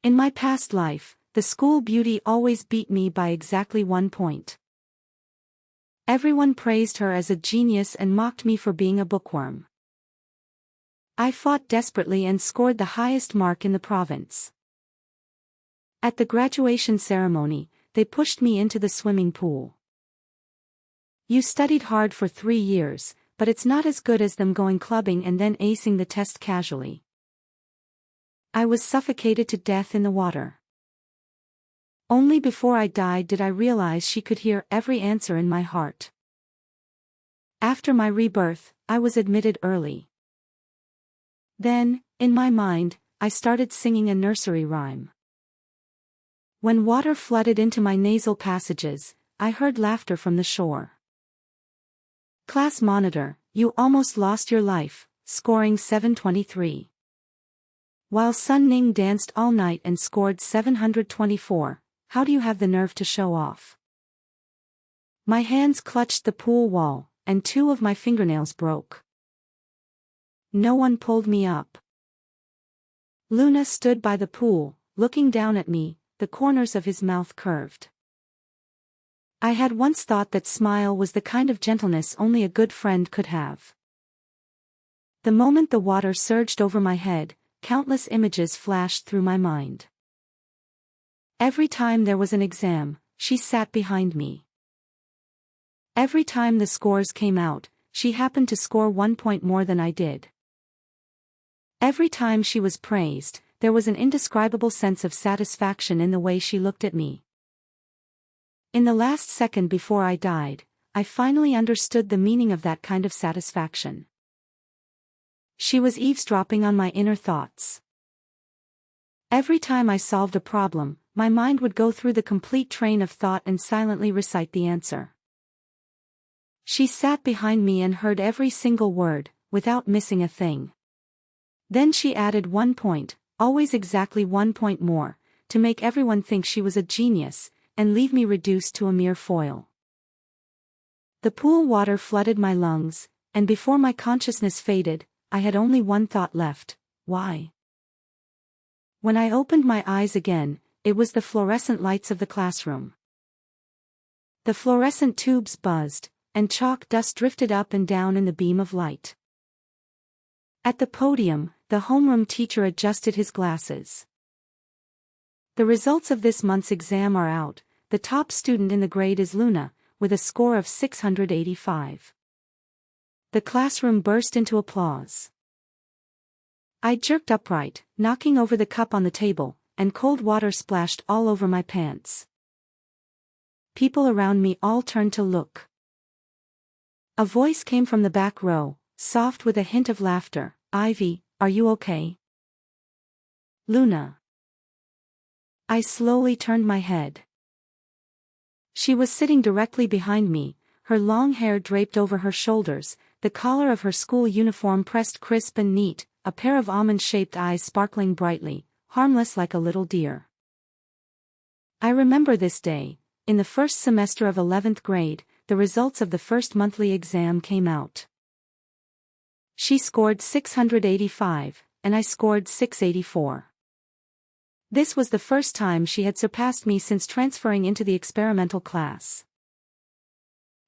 In my past life, the school beauty always beat me by exactly 1 point. Everyone praised her as a genius and mocked me for being a bookworm. I fought desperately and scored the highest mark in the province. At the graduation ceremony, they pushed me into the swimming pool. "You studied hard for 3 years, but it's not as good as them going clubbing and then acing the test casually." I was suffocated to death in the water. Only before I died did I realize she could hear every answer in my heart. After my rebirth, I was admitted early. Then, in my mind, I started singing a nursery rhyme. When water flooded into my nasal passages, I heard laughter from the shore. Class monitor, you almost lost your life, scoring 723. While Sun Ning danced all night and scored 724, how do you have the nerve to show off? My hands clutched the pool wall, and 2 of my fingernails broke. No one pulled me up. Luna stood by the pool, looking down at me, the corners of his mouth curved. I had once thought that smile was the kind of gentleness only a good friend could have. The moment the water surged over my head, countless images flashed through my mind. Every time there was an exam, she sat behind me. Every time the scores came out, she happened to score 1 point more than I did. Every time she was praised, there was an indescribable sense of satisfaction in the way she looked at me. In the last second before I died, I finally understood the meaning of that kind of satisfaction. She was eavesdropping on my inner thoughts. Every time I solved a problem, my mind would go through the complete train of thought and silently recite the answer. She sat behind me and heard every single word, without missing a thing. Then she added 1 point, always exactly 1 point more, to make everyone think she was a genius, and leave me reduced to a mere foil. The pool water flooded my lungs, and before my consciousness faded, I had only one thought left: why? When I opened my eyes again, it was the fluorescent lights of the classroom. The fluorescent tubes buzzed, and chalk dust drifted up and down in the beam of light. At the podium, the homeroom teacher adjusted his glasses. The results of this month's exam are out. The top student in the grade is Luna, with a score of 685. The classroom burst into applause. I jerked upright, knocking over the cup on the table, and cold water splashed all over my pants. People around me all turned to look. A voice came from the back row, soft with a hint of laughter. "Ivy, are you okay?" "Luna." I slowly turned my head. She was sitting directly behind me, her long hair draped over her shoulders, the collar of her school uniform pressed crisp and neat, a pair of almond-shaped eyes sparkling brightly, harmless like a little deer. I remember this day. In the first semester of 11th grade, the results of the first monthly exam came out. She scored 685, and I scored 684. This was the first time she had surpassed me since transferring into the experimental class.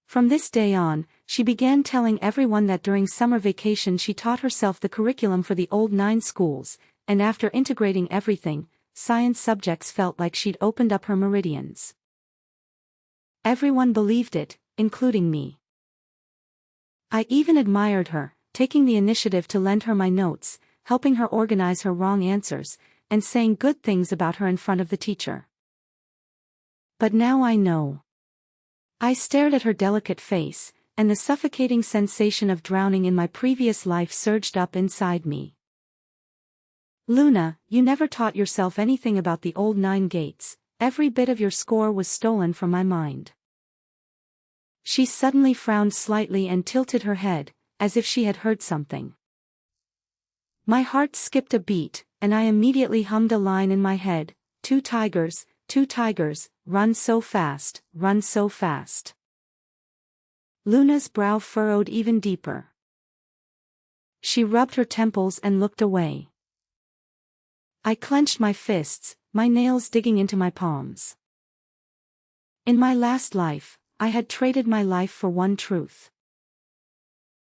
From this day on, she began telling everyone that during summer vacation she taught herself the curriculum for the old 9 schools, and after integrating everything, science subjects felt like she'd opened up her meridians. Everyone believed it, including me. I even admired her, taking the initiative to lend her my notes, helping her organize her wrong answers, and saying good things about her in front of the teacher. But now I know. I stared at her delicate face, and the suffocating sensation of drowning in my previous life surged up inside me. "Luna, you never taught yourself anything about the old 9 gates, every bit of your score was stolen from my mind." She suddenly frowned slightly and tilted her head, as if she had heard something. My heart skipped a beat, and I immediately hummed a line in my head: two tigers, run so fast, run so fast." Luna's brow furrowed even deeper. She rubbed her temples and looked away. I clenched my fists, my nails digging into my palms. In my last life, I had traded my life for one truth.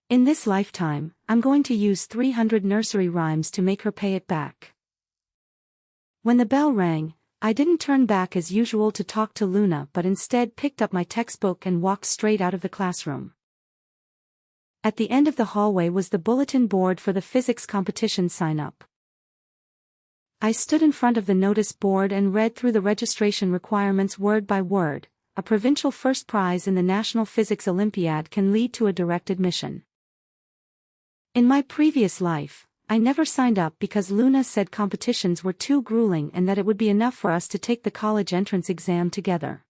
In this lifetime, I'm going to use 300 nursery rhymes to make her pay it back. When the bell rang, I didn't turn back as usual to talk to Luna but instead picked up my textbook and walked straight out of the classroom. At the end of the hallway was the bulletin board for the physics competition sign-up. I stood in front of the notice board and read through the registration requirements word by word. A provincial first prize in the National Physics Olympiad can lead to a direct admission. In my previous life, I never signed up because Luna said competitions were too grueling and that it would be enough for us to take the college entrance exam together.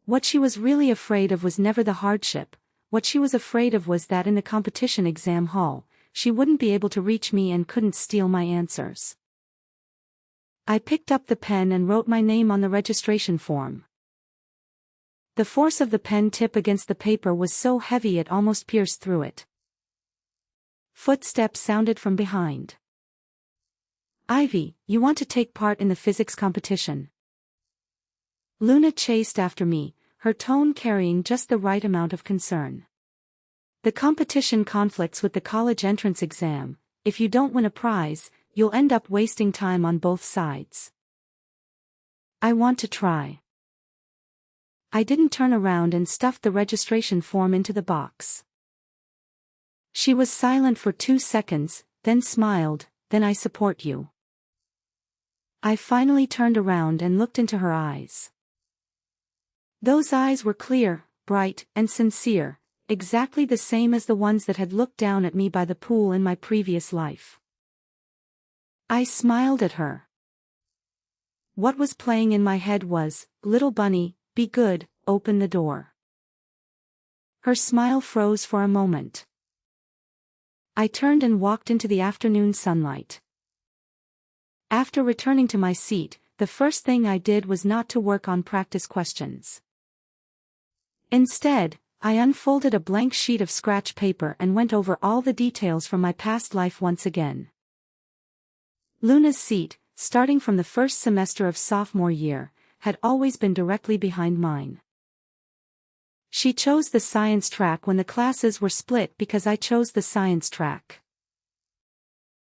What she was really afraid of was never the hardship. What she was afraid of was that in the competition exam hall, she wouldn't be able to reach me and couldn't steal my answers. I picked up the pen and wrote my name on the registration form. The force of the pen tip against the paper was so heavy it almost pierced through it. Footsteps sounded from behind. "Ivy, you want to take part in the physics competition?" Luna chased after me, her tone carrying just the right amount of concern. "The competition conflicts with the college entrance exam. If you don't win a prize, you'll end up wasting time on both sides." "I want to try." I didn't turn around and stuffed the registration form into the box. She was silent for 2 seconds, then smiled. "Then I support you." I finally turned around and looked into her eyes. Those eyes were clear, bright, and sincere, exactly the same as the ones that had looked down at me by the pool in my previous life. I smiled at her. What was playing in my head was, "Little bunny, be good, open the door." Her smile froze for a moment. I turned and walked into the afternoon sunlight. After returning to my seat, the first thing I did was not to work on practice questions. Instead, I unfolded a blank sheet of scratch paper and went over all the details from my past life once again. Luna's seat, starting from the first semester of sophomore year, had always been directly behind mine. She chose the science track when the classes were split because I chose the science track.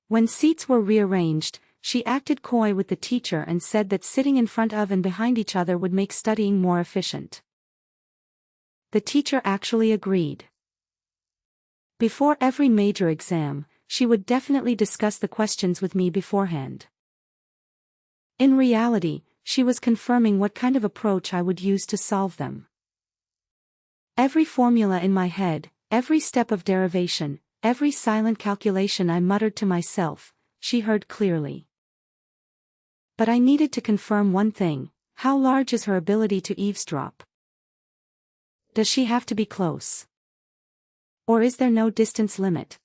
When seats were rearranged, she acted coy with the teacher and said that sitting in front of and behind each other would make studying more efficient. The teacher actually agreed. Before every major exam, she would definitely discuss the questions with me beforehand. In reality, she was confirming what kind of approach I would use to solve them. Every formula in my head, every step of derivation, every silent calculation I muttered to myself, she heard clearly. But I needed to confirm one thing: how large is her ability to eavesdrop? Does she have to be close? Or is there no distance limit?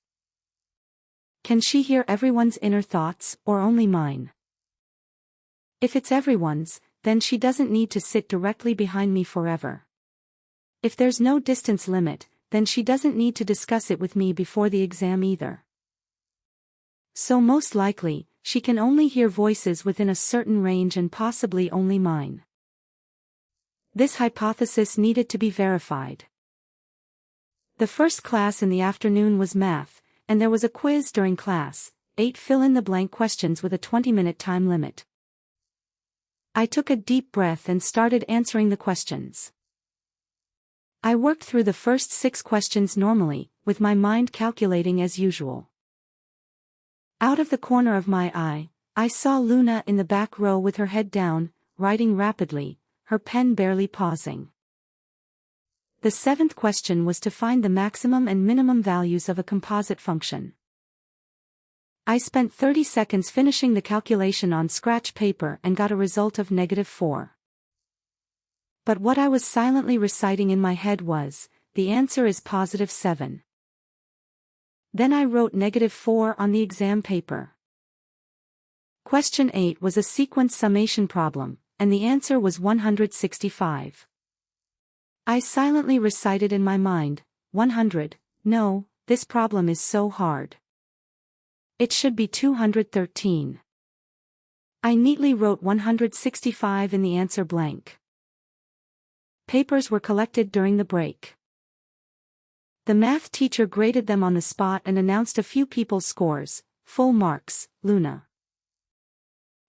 Can she hear everyone's inner thoughts, or only mine? If it's everyone's, then she doesn't need to sit directly behind me forever. If there's no distance limit, then she doesn't need to discuss it with me before the exam either. So most likely, she can only hear voices within a certain range and possibly only mine. This hypothesis needed to be verified. The first class in the afternoon was math, and there was a quiz during class, 8 fill-in-the-blank questions with a 20-minute time limit. I took a deep breath and started answering the questions. I worked through the first 6 questions normally, with my mind calculating as usual. Out of the corner of my eye, I saw Luna in the back row with her head down, writing rapidly, her pen barely pausing. The 7th question was to find the maximum and minimum values of a composite function. I spent 30 seconds finishing the calculation on scratch paper and got a result of -4. But what I was silently reciting in my head was, the answer is +7. Then I wrote -4 on the exam paper. Question 8 was a sequence summation problem, and the answer was 165. I silently recited in my mind, 100, no, this problem is so hard. It should be 213. I neatly wrote 165 in the answer blank. Papers were collected during the break. The math teacher graded them on the spot and announced a few people's scores. Full marks, Luna.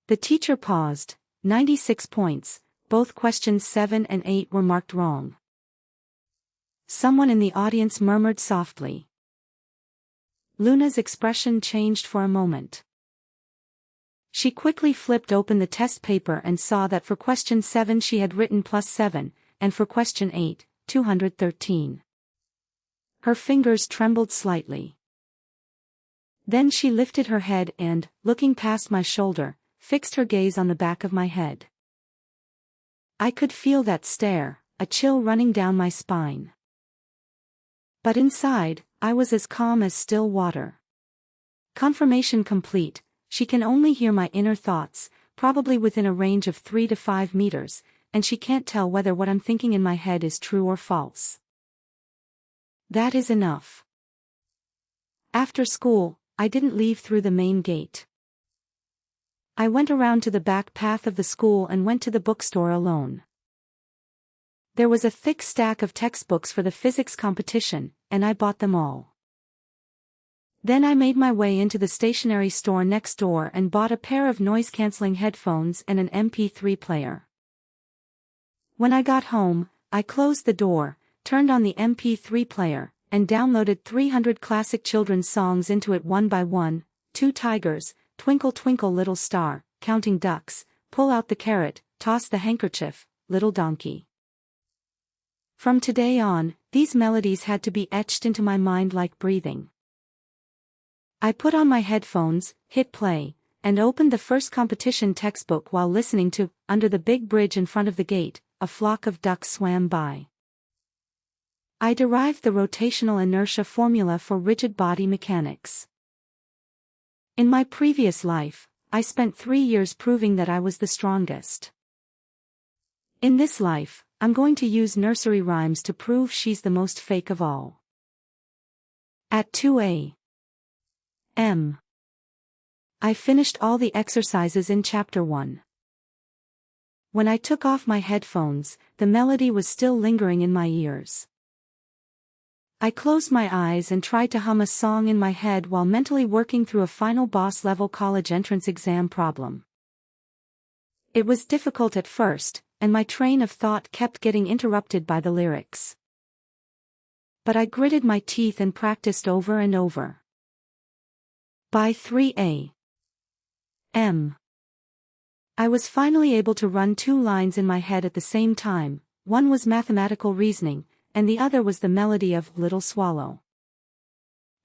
The teacher paused. 96 points, both questions 7 and 8 were marked wrong. Someone in the audience murmured softly. Luna's expression changed for a moment. She quickly flipped open the test paper and saw that for question 7 she had written +7, and for question 8, 213. Her fingers trembled slightly. Then she lifted her head and, looking past my shoulder, fixed her gaze on the back of my head. I could feel that stare, a chill running down my spine. But inside, I was as calm as still water. Confirmation complete, she can only hear my inner thoughts, probably within a range of 3 to 5 meters, and she can't tell whether what I'm thinking in my head is true or false. That is enough. After school, I didn't leave through the main gate. I went around to the back path of the school and went to the bookstore alone. There was a thick stack of textbooks for the physics competition, and I bought them all. Then I made my way into the stationery store next door and bought a pair of noise-canceling headphones and an MP3 player. When I got home, I closed the door, turned on the MP3 player, and downloaded 300 classic children's songs into it one by one. Two Tigers, Twinkle Twinkle Little Star, Counting Ducks, Pull Out the Carrot, Toss the Handkerchief, Little Donkey. From today on, these melodies had to be etched into my mind like breathing. I put on my headphones, hit play, and opened the first competition textbook while listening to Under the Big Bridge in Front of the Gate, a flock of ducks swam by. I derived the rotational inertia formula for rigid body mechanics. In my previous life, I spent 3 years proving that I was the strongest. In this life, I'm going to use nursery rhymes to prove she's the most fake of all. At 2 a.m. I finished all the exercises in Chapter 1. When I took off my headphones, the melody was still lingering in my ears. I closed my eyes and tried to hum a song in my head while mentally working through a final boss-level college entrance exam problem. It was difficult at first, and my train of thought kept getting interrupted by the lyrics. But I gritted my teeth and practiced over and over. By 3 a.m. I was finally able to run 2 lines in my head at the same time. One was mathematical reasoning, and the other was the melody of Little Swallow.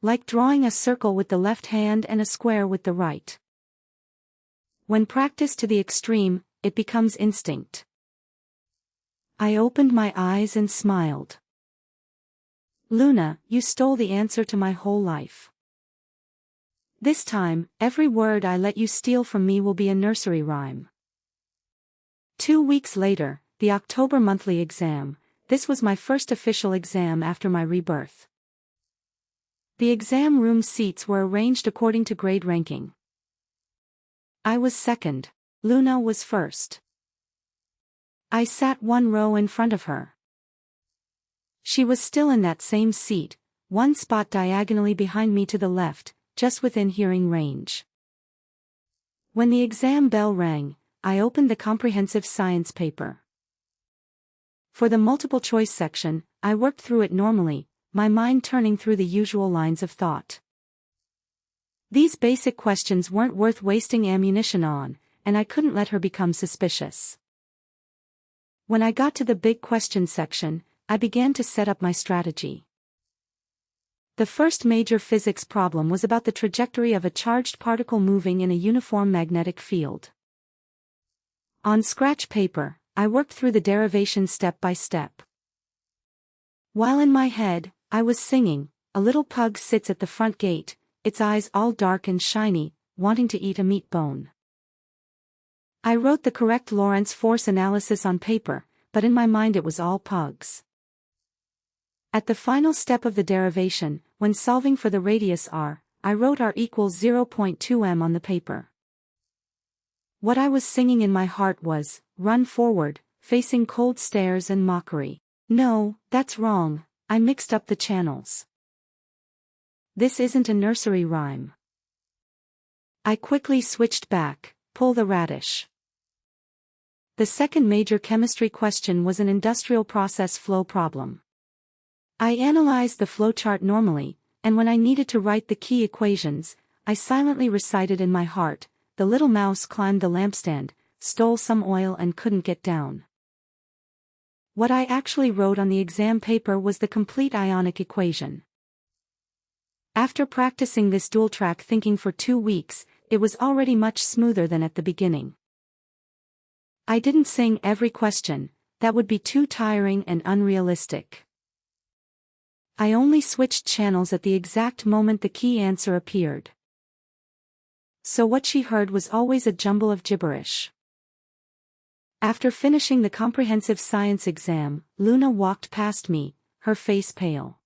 Like drawing a circle with the left hand and a square with the right. When practiced to the extreme, it becomes instinct. I opened my eyes and smiled. Luna, you stole the answer to my whole life. This time, every word I let you steal from me will be a nursery rhyme. 2 weeks later, the October monthly exam. This was my first official exam after my rebirth. The exam room seats were arranged according to grade ranking. I was second. Luna was first. I sat 1 row in front of her. She was still in that same seat, 1 spot diagonally behind me to the left, just within hearing range. When the exam bell rang, I opened the comprehensive science paper. For the multiple choice section, I worked through it normally, my mind turning through the usual lines of thought. These basic questions weren't worth wasting ammunition on, and I couldn't let her become suspicious. When I got to the big question section, I began to set up my strategy. The first major physics problem was about the trajectory of a charged particle moving in a uniform magnetic field. On scratch paper, I worked through the derivation step by step. While in my head, I was singing, a little pug sits at the front gate, its eyes all dark and shiny, wanting to eat a meat bone. I wrote the correct Lorentz force analysis on paper, but in my mind it was all pugs. At the final step of the derivation, when solving for the radius r, I wrote r equals 0.2 m on the paper. What I was singing in my heart was, "Run forward, facing cold stares and mockery." No, that's wrong, I mixed up the channels. This isn't a nursery rhyme. I quickly switched back, pull the radish. The second major chemistry question was an industrial process flow problem. I analyzed the flowchart normally, and when I needed to write the key equations, I silently recited in my heart, "The little mouse climbed the lampstand, stole some oil and couldn't get down." What I actually wrote on the exam paper was the complete ionic equation. After practicing this dual-track thinking for 2 weeks, it was already much smoother than at the beginning. I didn't sing every question, that would be too tiring and unrealistic. I only switched channels at the exact moment the key answer appeared. So what she heard was always a jumble of gibberish. After finishing the comprehensive science exam, Luna walked past me, her face pale.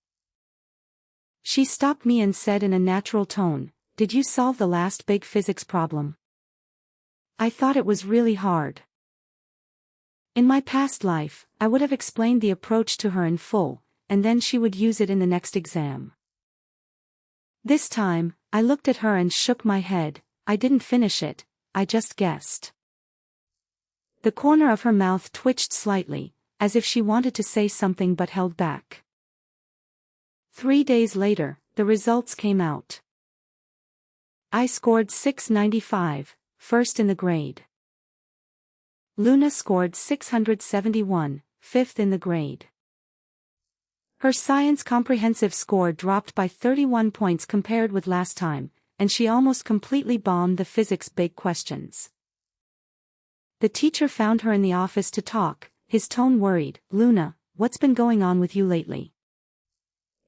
She stopped me and said in a natural tone, "Did you solve the last big physics problem?" I thought it was really hard. In my past life, I would have explained the approach to her in full, and then she would use it in the next exam. This time, I looked at her and shook my head. I didn't finish it, I just guessed. The corner of her mouth twitched slightly, as if she wanted to say something but held back. 3 days later, the results came out. I scored 695, first in the grade. Luna scored 671, fifth in the grade. Her science comprehensive score dropped by 31 points compared with last time, and she almost completely bombed the physics big questions. The teacher found her in the office to talk, his tone worried. "Luna, what's been going on with you lately?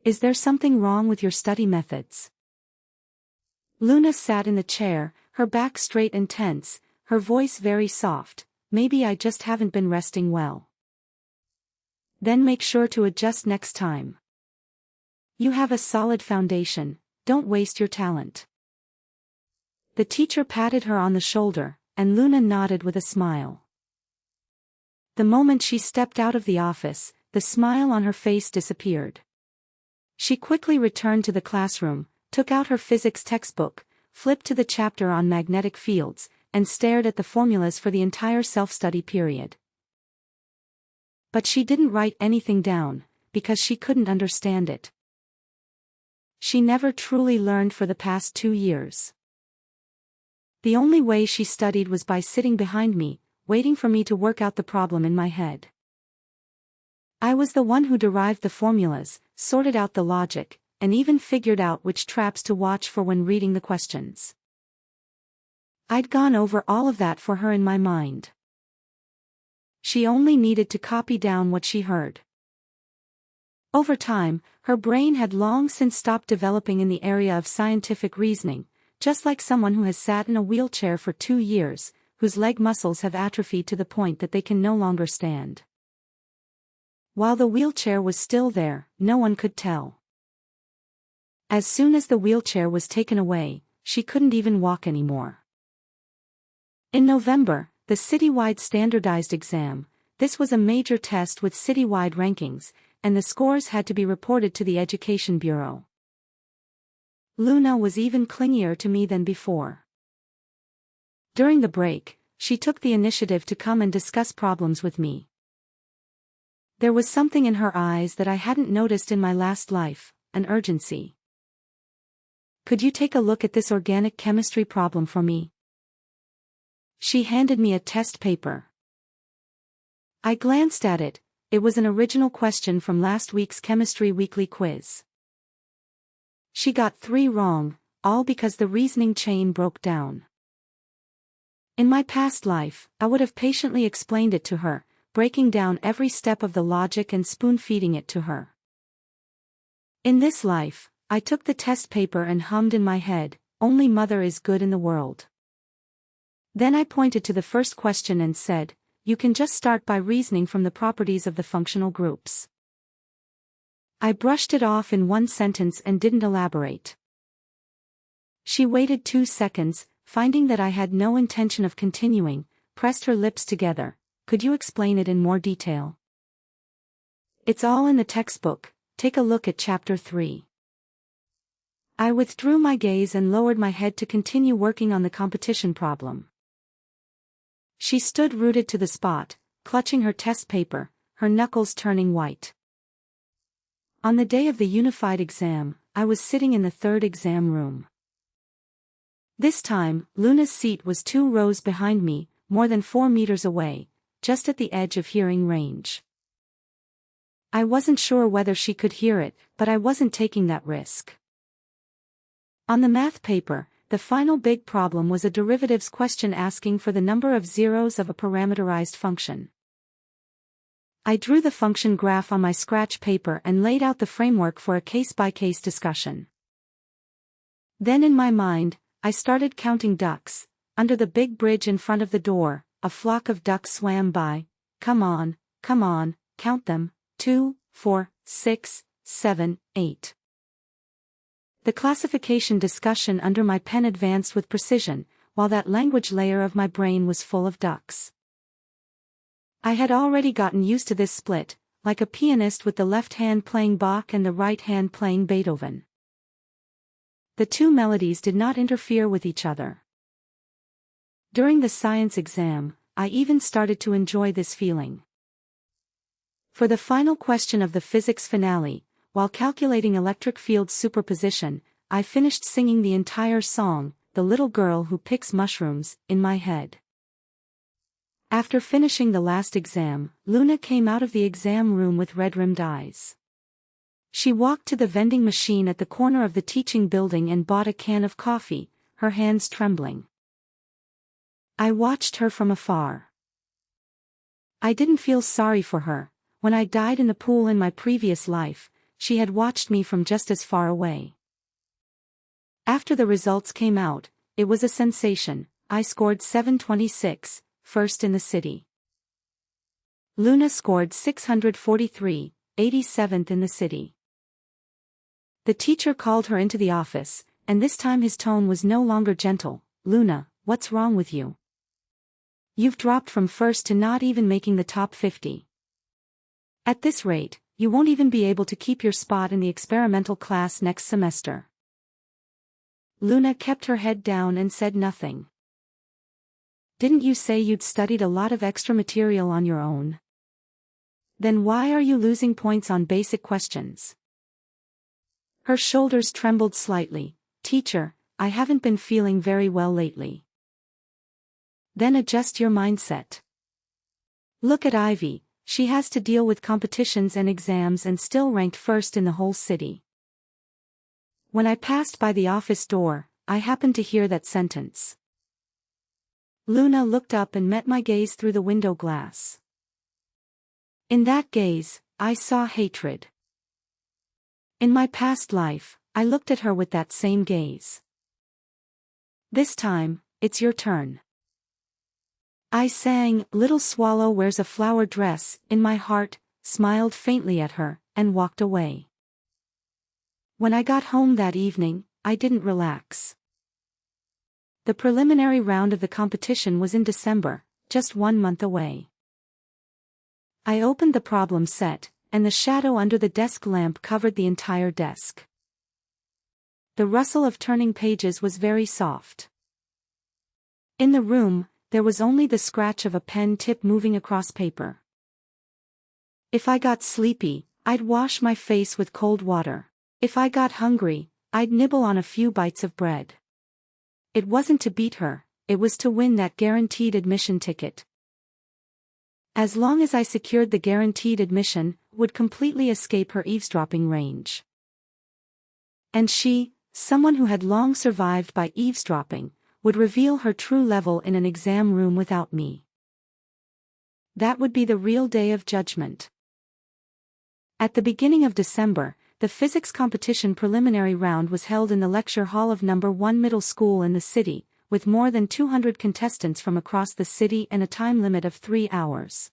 Is there something wrong with your study methods?" Luna sat in the chair, her back straight and tense, her voice very soft. "Maybe I just haven't been resting well." "Then make sure to adjust next time. You have a solid foundation, don't waste your talent." The teacher patted her on the shoulder, and Luna nodded with a smile. The moment she stepped out of the office, the smile on her face disappeared. She quickly returned to the classroom, took out her physics textbook, flipped to the chapter on magnetic fields, and stared at the formulas for the entire self-study period. But she didn't write anything down, because she couldn't understand it. She never truly learned for the past 2 years. The only way she studied was by sitting behind me, waiting for me to work out the problem in my head. I was the one who derived the formulas, sorted out the logic, and even figured out which traps to watch for when reading the questions. I'd gone over all of that for her in my mind. She only needed to copy down what she heard. Over time, her brain had long since stopped developing in the area of scientific reasoning, just like someone who has sat in a wheelchair for 2 years, whose leg muscles have atrophied to the point that they can no longer stand. While the wheelchair was still there, no one could tell. As soon as the wheelchair was taken away, she couldn't even walk anymore. In November, the citywide standardized exam, this was a major test with citywide rankings, and the scores had to be reported to the Education Bureau. Luna was even clingier to me than before. During the break, she took the initiative to come and discuss problems with me. There was something in her eyes that I hadn't noticed in my last life, an urgency. "Could you take a look at this organic chemistry problem for me?" She handed me a test paper. I glanced at it. It was an original question from last week's Chemistry Weekly quiz. She got 3 wrong, all because the reasoning chain broke down. In my past life, I would have patiently explained it to her, breaking down every step of the logic and spoon-feeding it to her. In this life, I took the test paper and hummed in my head, "Only mother is good in the world." Then I pointed to the first question and said, "You can just start by reasoning from the properties of the functional groups." I brushed it off in one sentence and didn't elaborate. She waited 2 seconds, finding that I had no intention of continuing, pressed her lips together. Could you explain it in more detail? It's all in the textbook, take a look at chapter 3. I withdrew my gaze and lowered my head to continue working on the competition problem. She stood rooted to the spot, clutching her test paper, her knuckles turning white. On the day of the unified exam, I was sitting in the third exam room. This time, Luna's seat was 2 rows behind me, more than 4 meters away, just at the edge of hearing range. I wasn't sure whether she could hear it, but I wasn't taking that risk. On the math paper, the final big problem was a derivatives question asking for the number of zeros of a parameterized function. I drew the function graph on my scratch paper and laid out the framework for a case-by-case discussion. Then in my mind, I started counting ducks. Under the big bridge in front of the door, a flock of ducks swam by. Come on, count them. 2, 4, 6, 7, 8. The classification discussion under my pen advanced with precision, while that language layer of my brain was full of ducks. I had already gotten used to this split, like a pianist with the left hand playing Bach and the right hand playing Beethoven. The 2 melodies did not interfere with each other. During the science exam, I even started to enjoy this feeling. For the final question of the physics finale, while calculating electric field superposition, I finished singing the entire song, The Little Girl Who Picks Mushrooms, in my head. After finishing the last exam, Luna came out of the exam room with red-rimmed eyes. She walked to the vending machine at the corner of the teaching building and bought a can of coffee, her hands trembling. I watched her from afar. I didn't feel sorry for her. When I died in the pool in my previous life, she had watched me from just as far away. After the results came out, it was a sensation. I scored 726, first in the city. Luna scored 643, 87th in the city. The teacher called her into the office, and this time his tone was no longer gentle. Luna, what's wrong with you? You've dropped from first to not even making the top 50. At this rate, you won't even be able to keep your spot in the experimental class next semester. Luna kept her head down and said nothing. Didn't you say you'd studied a lot of extra material on your own? Then why are you losing points on basic questions? Her shoulders trembled slightly. Teacher, I haven't been feeling very well lately. Then adjust your mindset. Look at Ivy, she has to deal with competitions and exams and still ranked first in the whole city. When I passed by the office door, I happened to hear that sentence. Luna looked up and met my gaze through the window glass. In that gaze, I saw hatred. In my past life, I looked at her with that same gaze. This time, it's your turn. I sang Little Swallow Wears a Flower Dress in my heart, smiled faintly at her, and walked away. When I got home that evening, I didn't relax. The preliminary round of the competition was in December, just 1 month away. I opened the problem set, and the shadow under the desk lamp covered the entire desk. The rustle of turning pages was very soft. In the room, there was only the scratch of a pen tip moving across paper. If I got sleepy, I'd wash my face with cold water. If I got hungry, I'd nibble on a few bites of bread. It wasn't to beat her, it was to win that guaranteed admission ticket. As long as I secured the guaranteed admission, would completely escape her eavesdropping range. And she, someone who had long survived by eavesdropping, would reveal her true level in an exam room without me. That would be the real day of judgment. At the beginning of December, the physics competition preliminary round was held in the lecture hall of No. 1 middle school in the city, with more than 200 contestants from across the city and a time limit of 3 hours.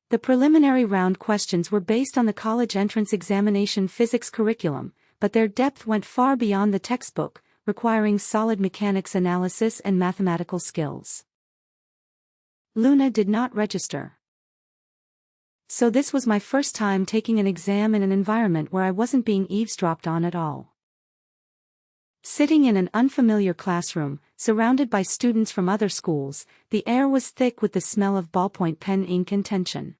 The preliminary round questions were based on the college entrance examination physics curriculum, but their depth went far beyond the textbook, requiring solid mechanics analysis and mathematical skills. Luna did not register. So this was my first time taking an exam in an environment where I wasn't being eavesdropped on at all. Sitting in an unfamiliar classroom, surrounded by students from other schools, the air was thick with the smell of ballpoint pen ink and tension.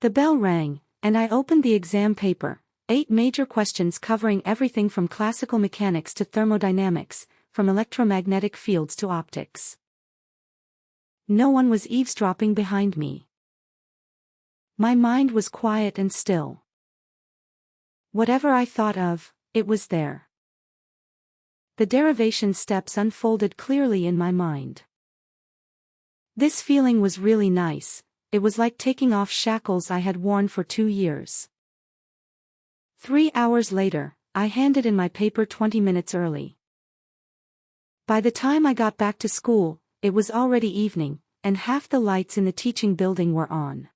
The bell rang, and I opened the exam paper, 8 major questions covering everything from classical mechanics to thermodynamics, from electromagnetic fields to optics. No one was eavesdropping behind me. My mind was quiet and still. Whatever I thought of, it was there. The derivation steps unfolded clearly in my mind. This feeling was really nice. It was like taking off shackles I had worn for 2 years. 3 hours later, I handed in my paper 20 minutes early. By the time I got back to school, it was already evening, and half the lights in the teaching building were on.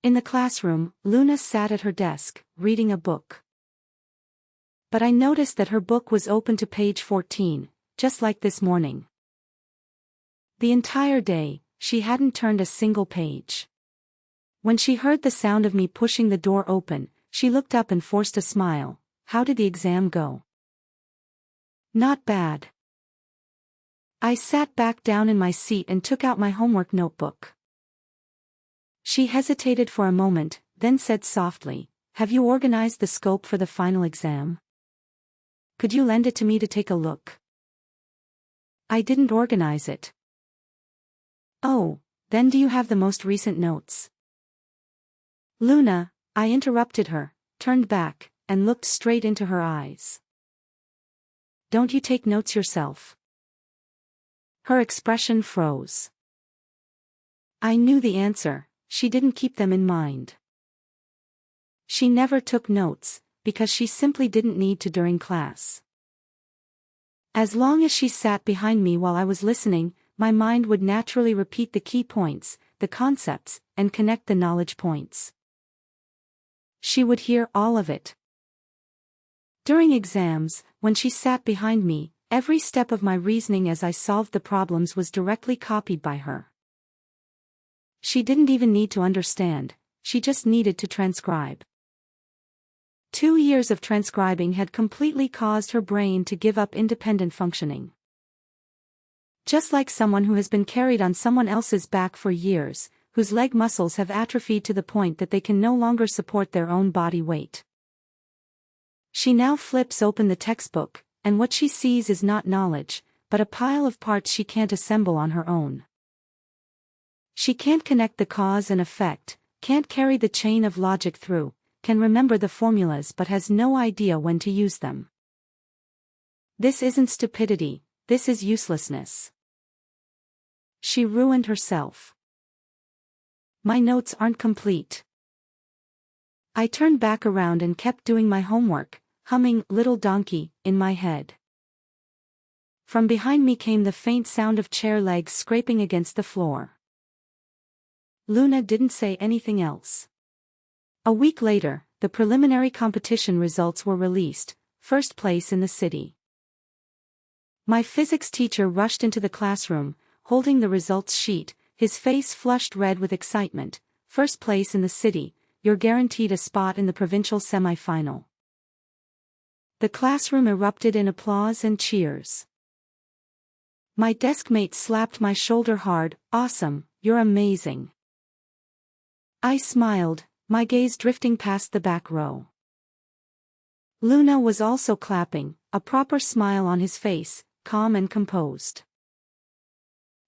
In the classroom, Luna sat at her desk, reading a book. But I noticed that her book was open to page 14, just like this morning. The entire day, she hadn't turned a single page. When she heard the sound of me pushing the door open, she looked up and forced a smile. How did the exam go? Not bad. I sat back down in my seat and took out my homework notebook. She hesitated for a moment, then said softly, "Have you organized the scope for the final exam? Could you lend it to me to take a look?" I didn't organize it. Oh, then do you have the most recent notes? Luna, I interrupted her, turned back, and looked straight into her eyes. Don't you take notes yourself? Her expression froze. I knew the answer. She didn't keep them in mind. She never took notes, because she simply didn't need to during class. As long as she sat behind me while I was listening, my mind would naturally repeat the key points, the concepts, and connect the knowledge points. She would hear all of it. During exams, when she sat behind me, every step of my reasoning as I solved the problems was directly copied by her. She didn't even need to understand, she just needed to transcribe. 2 years of transcribing had completely caused her brain to give up independent functioning. Just like someone who has been carried on someone else's back for years, whose leg muscles have atrophied to the point that they can no longer support their own body weight. She now flips open the textbook, and what she sees is not knowledge, but a pile of parts she can't assemble on her own. She can't connect the cause and effect, can't carry the chain of logic through, can remember the formulas but has no idea when to use them. This isn't stupidity, this is uselessness. She ruined herself. My notes aren't complete. I turned back around and kept doing my homework, humming "Little Donkey" in my head. From behind me came the faint sound of chair legs scraping against the floor. Luna didn't say anything else. A week later, the preliminary competition results were released, first place in the city. My physics teacher rushed into the classroom, holding the results sheet, his face flushed red with excitement. First place in the city, you're guaranteed a spot in the provincial semi-final. The classroom erupted in applause and cheers. My deskmate slapped my shoulder hard. Awesome, you're amazing. I smiled, my gaze drifting past the back row. Luna was also clapping, a proper smile on his face, calm and composed.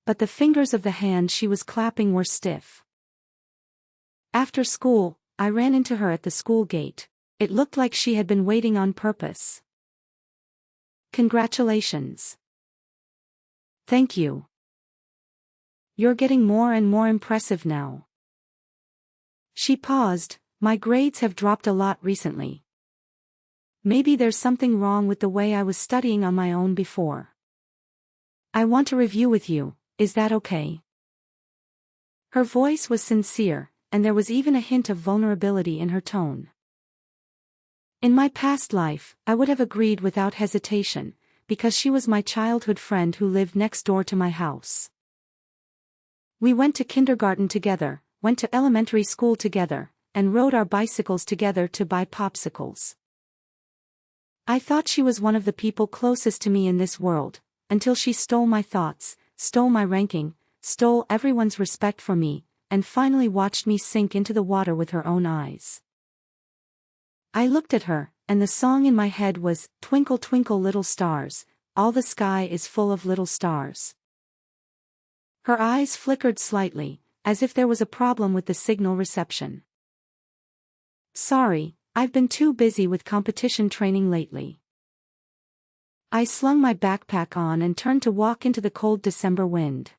But the fingers of the hand she was clapping were stiff. After school, I ran into her at the school gate. It looked like she had been waiting on purpose. Congratulations. Thank you. You're getting more and more impressive now. She paused. My grades have dropped a lot recently. Maybe there's something wrong with the way I was studying on my own before. I want to review with you, is that okay? Her voice was sincere, and there was even a hint of vulnerability in her tone. In my past life, I would have agreed without hesitation, because she was my childhood friend who lived next door to my house. We went to kindergarten together, went to elementary school together, and rode our bicycles together to buy popsicles. I thought she was one of the people closest to me in this world, until she stole my thoughts, stole my ranking, stole everyone's respect for me, and finally watched me sink into the water with her own eyes. I looked at her, and the song in my head was, "Twinkle twinkle little stars, all the sky is full of little stars." Her eyes flickered slightly, as if there was a problem with the signal reception. "Sorry, I've been too busy with competition training lately." I slung my backpack on and turned to walk into the cold December wind.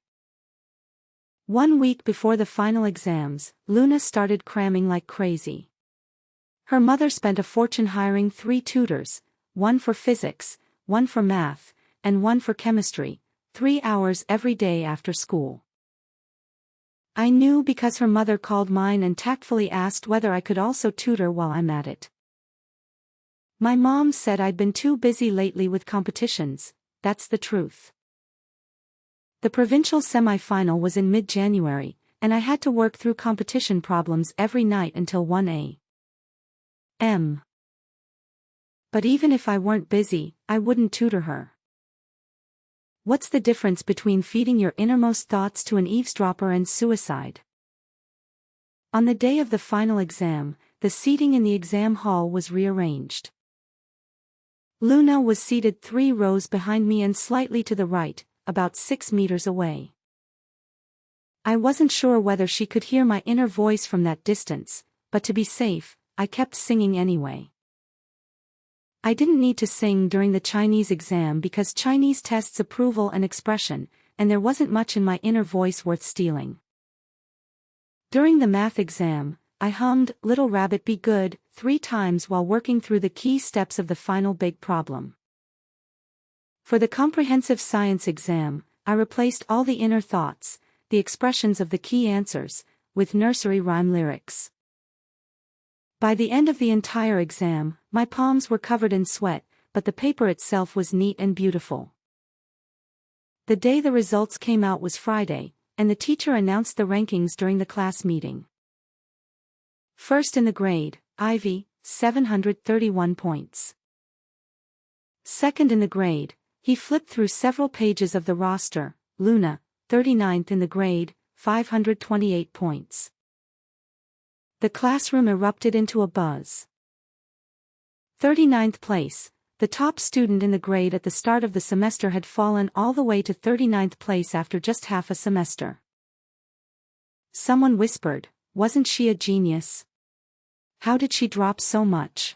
1 week before the final exams, Luna started cramming like crazy. Her mother spent a fortune hiring 3 tutors, one for physics, one for math, and one for chemistry, 3 hours every day after school. I knew because her mother called mine and tactfully asked whether I could also tutor while I'm at it. My mom said I'd been too busy lately with competitions. That's the truth. The provincial semi-final was in mid-January, and I had to work through competition problems every night until 1 a.m. But even if I weren't busy, I wouldn't tutor her. What's the difference between feeding your innermost thoughts to an eavesdropper and suicide? On the day of the final exam, the seating in the exam hall was rearranged. Luna was seated 3 rows behind me and slightly to the right, about 6 meters away. I wasn't sure whether she could hear my inner voice from that distance, but to be safe, I kept singing anyway. I didn't need to sing during the Chinese exam because Chinese tests approval and expression, and there wasn't much in my inner voice worth stealing. During the math exam, I hummed "Little Rabbit Be Good" 3 times while working through the key steps of the final big problem. For the comprehensive science exam, I replaced all the inner thoughts, the expressions of the key answers, with nursery rhyme lyrics. By the end of the entire exam, my palms were covered in sweat, but the paper itself was neat and beautiful. The day the results came out was Friday, and the teacher announced the rankings during the class meeting. First in the grade, Ivy, 731 points. Second in the grade, he flipped through several pages of the roster, Luna, 39th in the grade, 528 points. The classroom erupted into a buzz. 39th place, the top student in the grade at the start of the semester had fallen all the way to 39th place after just half a semester. Someone whispered, "Wasn't she a genius? How did she drop so much?"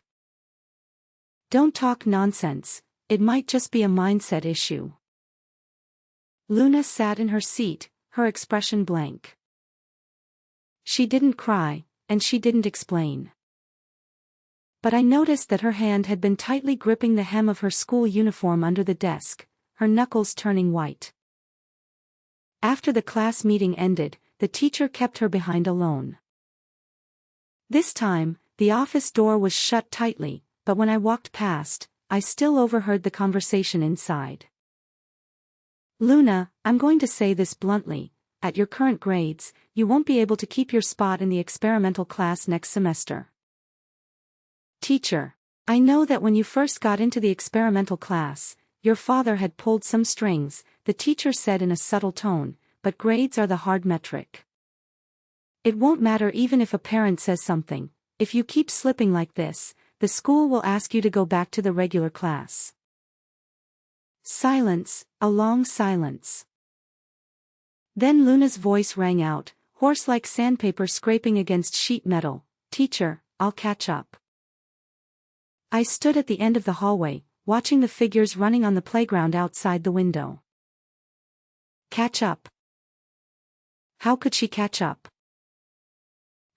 "Don't talk nonsense, it might just be a mindset issue." Luna sat in her seat, her expression blank. She didn't cry, and she didn't explain. But I noticed that her hand had been tightly gripping the hem of her school uniform under the desk, her knuckles turning white. After the class meeting ended, the teacher kept her behind alone. This time, the office door was shut tightly, but when I walked past, I still overheard the conversation inside. "Luna, I'm going to say this bluntly, at your current grades, you won't be able to keep your spot in the experimental class next semester." "Teacher, I know that when you first got into the experimental class, your father had pulled some strings," the teacher said in a subtle tone, "but grades are the hard metric. It won't matter even if a parent says something. If you keep slipping like this, the school will ask you to go back to the regular class." Silence, a long silence. Then Luna's voice rang out, hoarse like sandpaper scraping against sheet metal, "Teacher, I'll catch up." I stood at the end of the hallway, watching the figures running on the playground outside the window. Catch up? How could she catch up?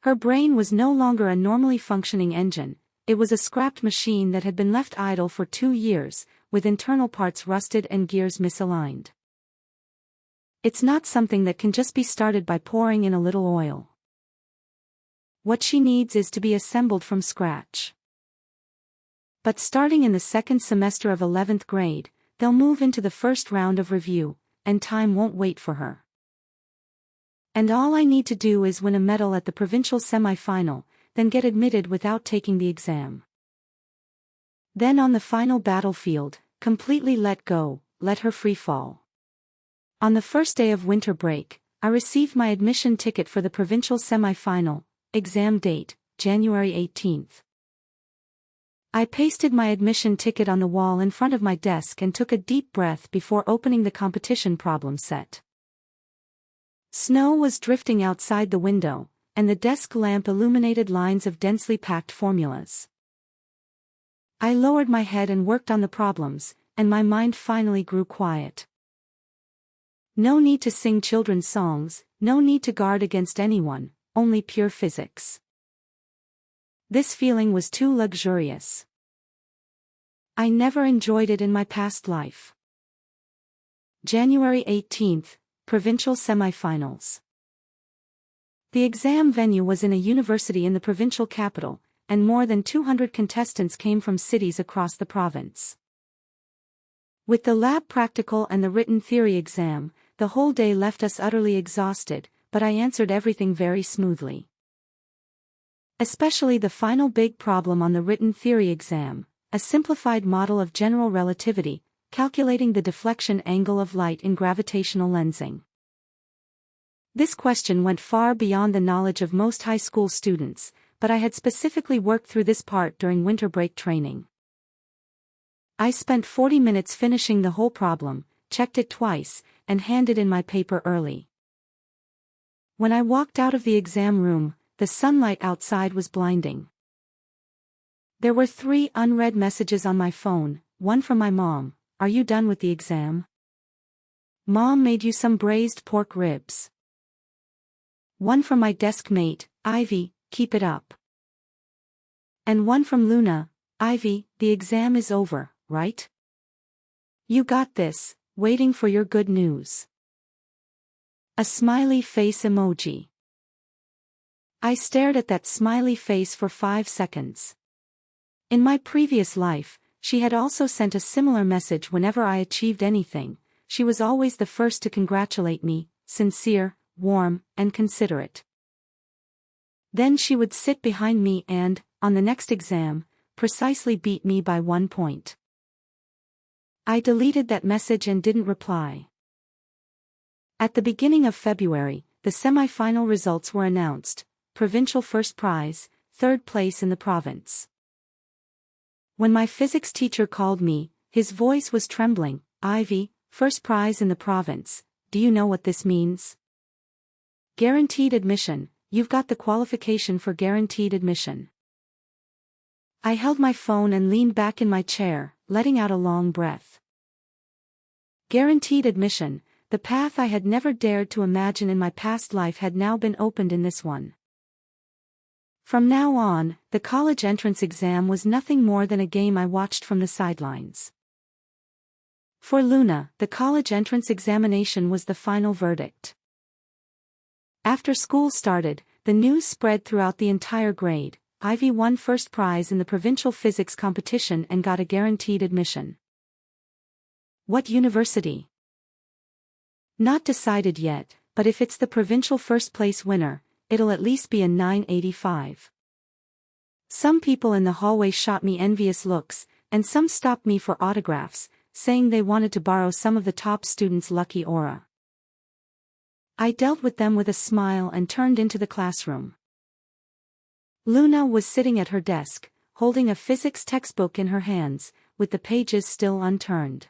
Her brain was no longer a normally functioning engine, it was a scrapped machine that had been left idle for 2 years, with internal parts rusted and gears misaligned. It's not something that can just be started by pouring in a little oil. What she needs is to be assembled from scratch. But starting in the second semester of 11th grade, they'll move into the first round of review, and time won't wait for her. And all I need to do is win a medal at the provincial semi-final, then get admitted without taking the exam. Then on the final battlefield, completely let go, let her free fall. On the first day of winter break, I received my admission ticket for the provincial semi-final, exam date, January 18th. I pasted my admission ticket on the wall in front of my desk and took a deep breath before opening the competition problem set. Snow was drifting outside the window, and the desk lamp illuminated lines of densely packed formulas. I lowered my head and worked on the problems, and my mind finally grew quiet. No need to sing children's songs, no need to guard against anyone, only pure physics. This feeling was too luxurious. I never enjoyed it in my past life. January 18th, Provincial Semifinals. The exam venue was in a university in the provincial capital, and more than 200 contestants came from cities across the province. With the lab practical and the written theory exam, the whole day left us utterly exhausted, but I answered everything very smoothly. Especially the final big problem on the written theory exam, a simplified model of general relativity, calculating the deflection angle of light in gravitational lensing. This question went far beyond the knowledge of most high school students, but I had specifically worked through this part during winter break training. I spent 40 minutes finishing the whole problem, checked it twice, and handed in my paper early. When I walked out of the exam room, the sunlight outside was blinding. There were 3 unread messages on my phone, one from my mom: "Are you done with the exam? Mom made you some braised pork ribs." One from my desk mate, "Ivy, keep it up." And one from Luna: "Ivy, the exam is over, right? You got this, waiting for your good news." A smiley face emoji. I stared at that smiley face for 5 seconds. In my previous life, she had also sent a similar message whenever I achieved anything. She was always the first to congratulate me, sincere, warm, and considerate. Then she would sit behind me and, on the next exam, precisely beat me by 1 point. I deleted that message and didn't reply. At the beginning of February, the semi-final results were announced: provincial first prize, 3rd place in the province. When my physics teacher called me, his voice was trembling. "Ivy, first prize in the province, do you know what this means? Guaranteed admission, you've got the qualification for guaranteed admission." I held my phone and leaned back in my chair, letting out a long breath. Guaranteed admission, the path I had never dared to imagine in my past life had now been opened in this one. From now on, the college entrance exam was nothing more than a game I watched from the sidelines. For Luna, the college entrance examination was the final verdict. After school started, the news spread throughout the entire grade: Ivy won first prize in the provincial physics competition and got a guaranteed admission. What university? Not decided yet, but if it's the provincial first place winner, it'll at least be a 985. Some people in the hallway shot me envious looks, and some stopped me for autographs, saying they wanted to borrow some of the top students' lucky aura. I dealt with them with a smile and turned into the classroom. Luna was sitting at her desk, holding a physics textbook in her hands, with the pages still unturned.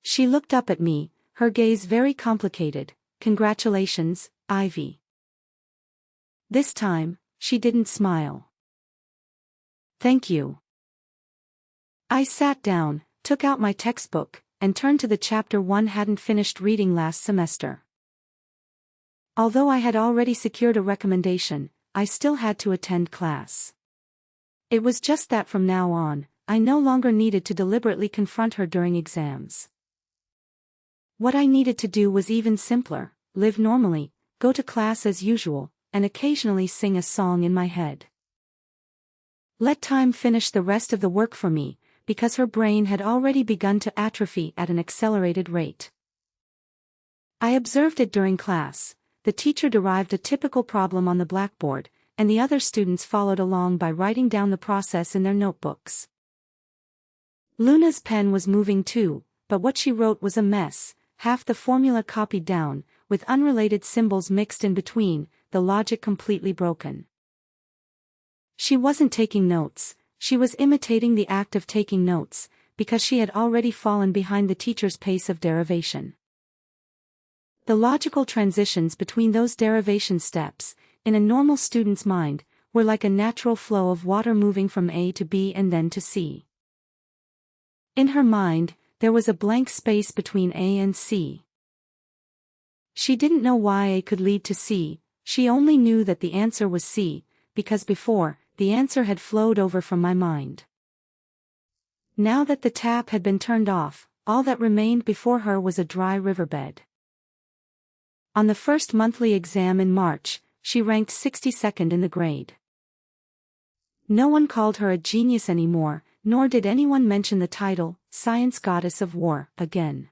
She looked up at me, her gaze very complicated. "Congratulations, Ivy." This time, she didn't smile. "Thank you." I sat down, took out my textbook, and turned to the chapter one hadn't finished reading last semester. Although I had already secured a recommendation, I still had to attend class. It was just that from now on, I no longer needed to deliberately confront her during exams. What I needed to do was even simpler: live normally, go to class as usual, and occasionally sing a song in my head. let time finish the rest of the work for me, because her brain had already begun to atrophy at an accelerated rate. I observed it during class. The teacher derived a typical problem on the blackboard, and the other students followed along by writing down the process in their notebooks. Luna's pen was moving too, but what she wrote was a mess, half the formula copied down, with unrelated symbols mixed in between, the logic completely broken. She wasn't taking notes, she was imitating the act of taking notes, because she had already fallen behind the teacher's pace of derivation. The logical transitions between those derivation steps, in a normal student's mind, were like a natural flow of water moving from A to B and then to C. In her mind, there was a blank space between A and C. She didn't know why A could lead to C, she only knew that the answer was C, because before, the answer had flowed over from my mind. Now that the tap had been turned off, all that remained before her was a dry riverbed. On the first monthly exam in March, she ranked 62nd in the grade. No one called her a genius anymore, nor did anyone mention the title, Science Goddess of War, again.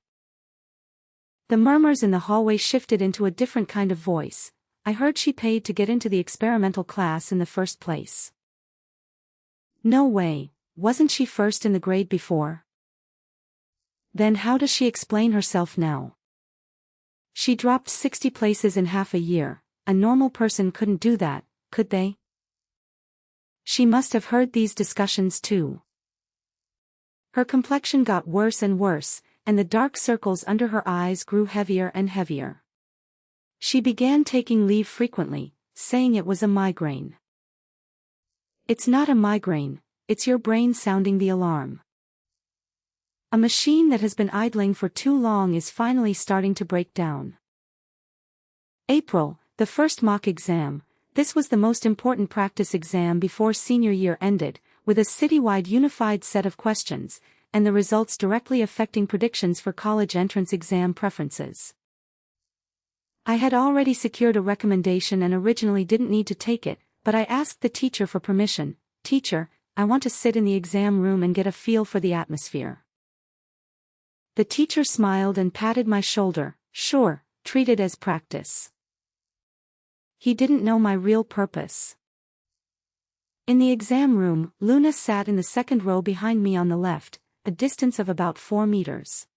The murmurs in the hallway shifted into a different kind of voice. I heard she paid to get into the experimental class in the first place. No way, wasn't she first in the grade before? Then how does she explain herself now? She dropped 60 places in half a year, a normal person couldn't do that, could they? She must have heard these discussions too. Her complexion got worse and worse, and the dark circles under her eyes grew heavier and heavier. She began taking leave frequently, saying it was a migraine. It's not a migraine, it's your brain sounding the alarm. A machine that has been idling for too long is finally starting to break down. April, the first mock exam. This was the most important practice exam before senior year ended, with a citywide unified set of questions, and the results directly affecting predictions for college entrance exam preferences. I had already secured a recommendation and originally didn't need to take it, but I asked the teacher for permission. Teacher, I want to sit in the exam room and get a feel for the atmosphere. The teacher smiled and patted my shoulder. Sure, treat it as practice. He didn't know my real purpose. In the exam room, Luna sat in the second row behind me on the left, a distance of about 4 meters.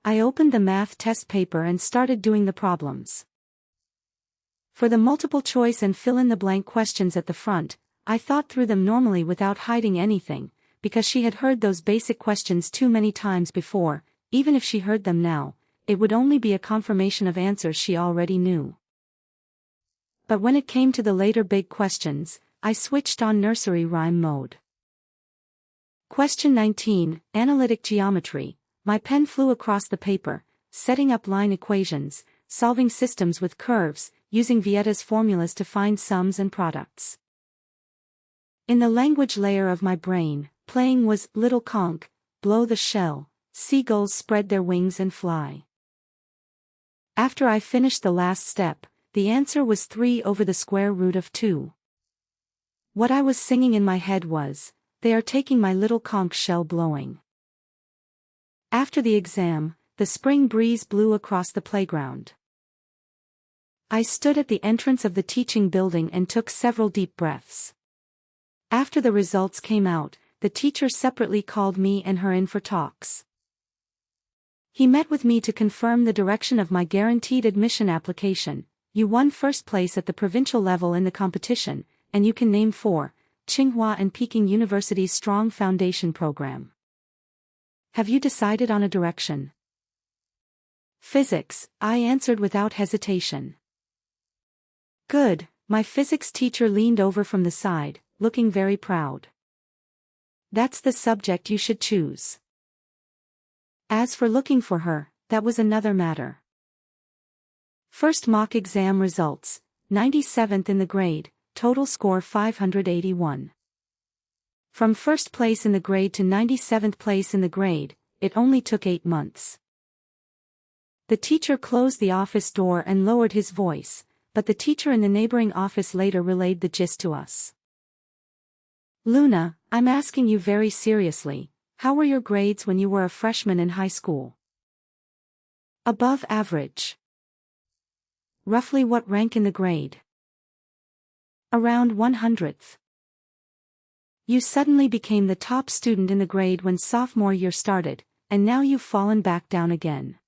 I opened the math test paper and started doing the problems. For the multiple choice and fill-in-the-blank questions at the front, I thought through them normally without hiding anything, because she had heard those basic questions too many times before. Even if she heard them now, it would only be a confirmation of answers she already knew. But when it came to the later big questions, I switched on nursery rhyme mode. Question 19, Analytic Geometry. My pen flew across the paper, setting up line equations, solving systems with curves, using Vietta's formulas to find sums and products. In the language layer of my brain, playing was Little Conch, Blow the Shell, Seagulls Spread Their Wings and Fly. After I finished the last step, the answer was 3 over the square root of 2. What I was singing in my head was, they are taking my little conch shell blowing. After the exam, the spring breeze blew across the playground. I stood at the entrance of the teaching building and took several deep breaths. After the results came out, the teacher separately called me and her in for talks. He met with me to confirm the direction of my guaranteed admission application. You won first place at the provincial level in the competition, and you can name 4, Tsinghua and Peking University's strong foundation program. Have you decided on a direction? Physics, I answered without hesitation. Good, my physics teacher leaned over from the side, looking very proud. That's the subject you should choose. As for looking for her, that was another matter. First mock exam results, 97th in the grade, total score 581. From first place in the grade to 97th place in the grade, it only took 8 months. The teacher closed the office door and lowered his voice, but the teacher in the neighboring office later relayed the gist to us. Luna, I'm asking you very seriously, how were your grades when you were a freshman in high school? Above average. Roughly what rank in the grade? Around 100th. You suddenly became the top student in the grade when sophomore year started, and now you've fallen back down again.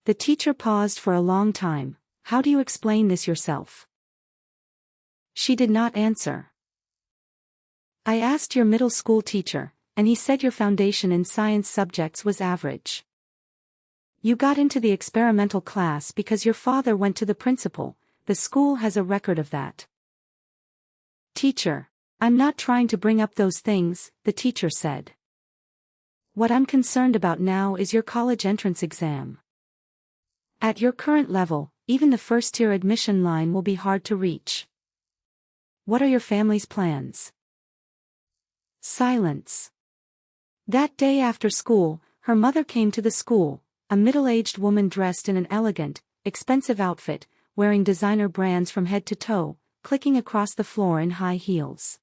The teacher paused for a long time. How do you explain this yourself? She did not answer. I asked your middle school teacher, and he said your foundation in science subjects was average. You got into the experimental class because your father went to the principal. The school has a record of that. Teacher, I'm not trying to bring up those things, the teacher said. What I'm concerned about now is your college entrance exam. At your current level, even the first-year admission line will be hard to reach. What are your family's plans? Silence. That day after school, her mother came to the school, a middle-aged woman dressed in an elegant, expensive outfit, wearing designer brands from head to toe, clicking across the floor in high heels.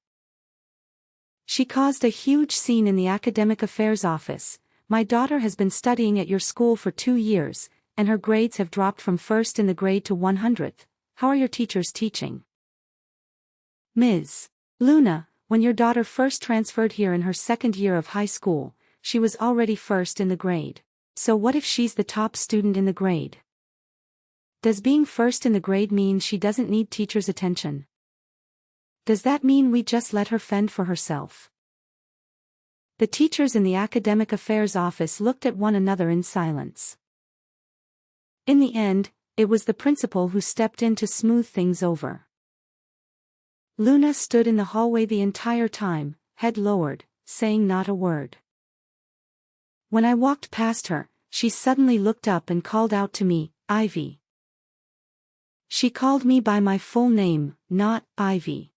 She caused a huge scene in the academic affairs office. My daughter has been studying at your school for 2 years, and her grades have dropped from first in the grade to 100th. How are your teachers teaching? Ms. Luna, when your daughter first transferred here in her second year of high school, she was already first in the grade. So what if she's the top student in the grade? Does being first in the grade mean she doesn't need teachers' attention? Does that mean we just let her fend for herself? The teachers in the academic affairs office looked at one another in silence. In the end, it was the principal who stepped in to smooth things over. Luna stood in the hallway the entire time, head lowered, saying not a word. When I walked past her, she suddenly looked up and called out to me, Ivy. She called me by my full name, not Ivy.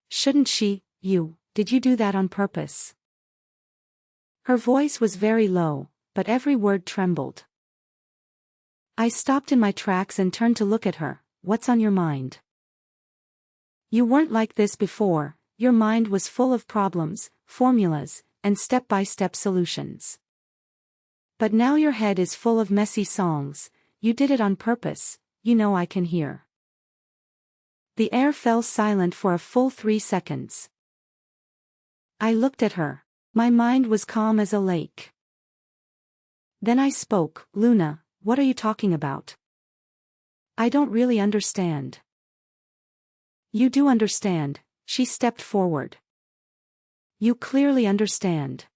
Shouldn't she? Did you do that on purpose? Her voice was very low, but every word trembled. I stopped in my tracks and turned to look at her. What's on your mind? You weren't like this before. Your mind was full of problems, formulas, and step-by-step solutions. But now your head is full of messy songs. You did it on purpose, I can hear. The air fell silent for a full 3 seconds. I looked at her. My mind was calm as a lake. Then I spoke. Luna, what are you talking about? I don't really understand. You do understand. She stepped forward. You clearly understand.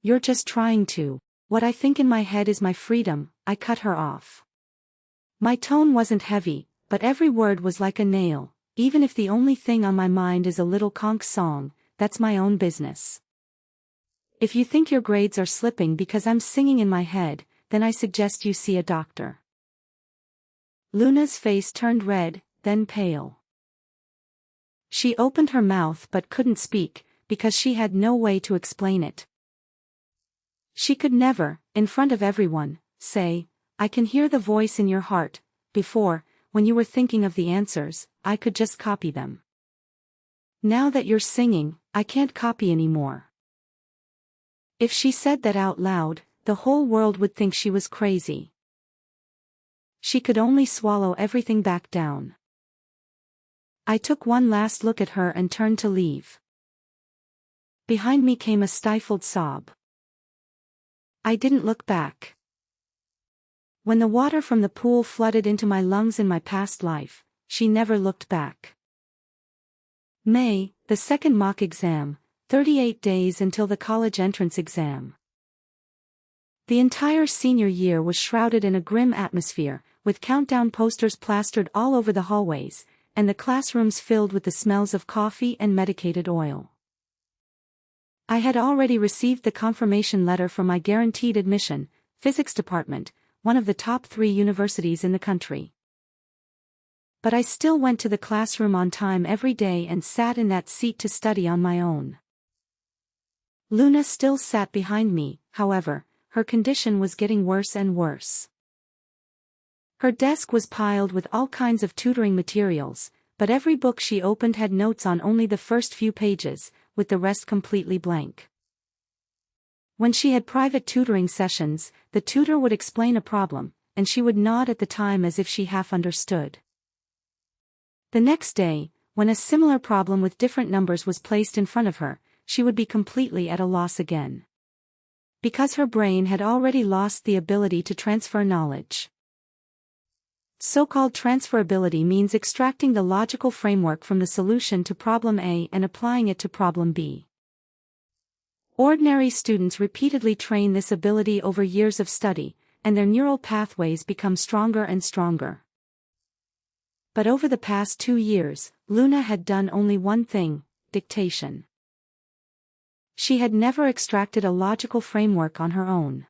You're just trying to. What I think in my head is my freedom. I cut her off. My tone wasn't heavy, but every word was like a nail. Even if the only thing on my mind is a little conch song, that's my own business. If you think your grades are slipping because I'm singing in my head, then I suggest you see a doctor. Luna's face turned red, then pale. She opened her mouth but couldn't speak, because she had no way to explain it. She could never, in front of everyone, say, I can hear the voice in your heart. Before, when you were thinking of the answers, I could just copy them. Now that you're singing, I can't copy anymore. If she said that out loud, the whole world would think she was crazy. She could only swallow everything back down. I took one last look at her and turned to leave. Behind me came a stifled sob. I didn't look back. When the water from the pool flooded into my lungs in my past life, she never looked back. May, the second mock exam, 38 days until the college entrance exam. The entire senior year was shrouded in a grim atmosphere, with countdown posters plastered all over the hallways, and the classrooms filled with the smells of coffee and medicated oil. I had already received the confirmation letter from my guaranteed admission, physics department, one of the top 3 universities in the country. But I still went to the classroom on time every day and sat in that seat to study on my own. Luna still sat behind me, however, her condition was getting worse and worse. Her desk was piled with all kinds of tutoring materials, but every book she opened had notes on only the first few pages, with the rest completely blank. When she had private tutoring sessions, the tutor would explain a problem, and she would nod at the time as if she half understood. The next day, when a similar problem with different numbers was placed in front of her, she would be completely at a loss again. Because her brain had already lost the ability to transfer knowledge. So-called transferability means extracting the logical framework from the solution to problem A and applying it to problem B. Ordinary students repeatedly train this ability over years of study, and their neural pathways become stronger and stronger. But over the past 2 years, Luna had done only one thing: dictation. She had never extracted a logical framework on her own.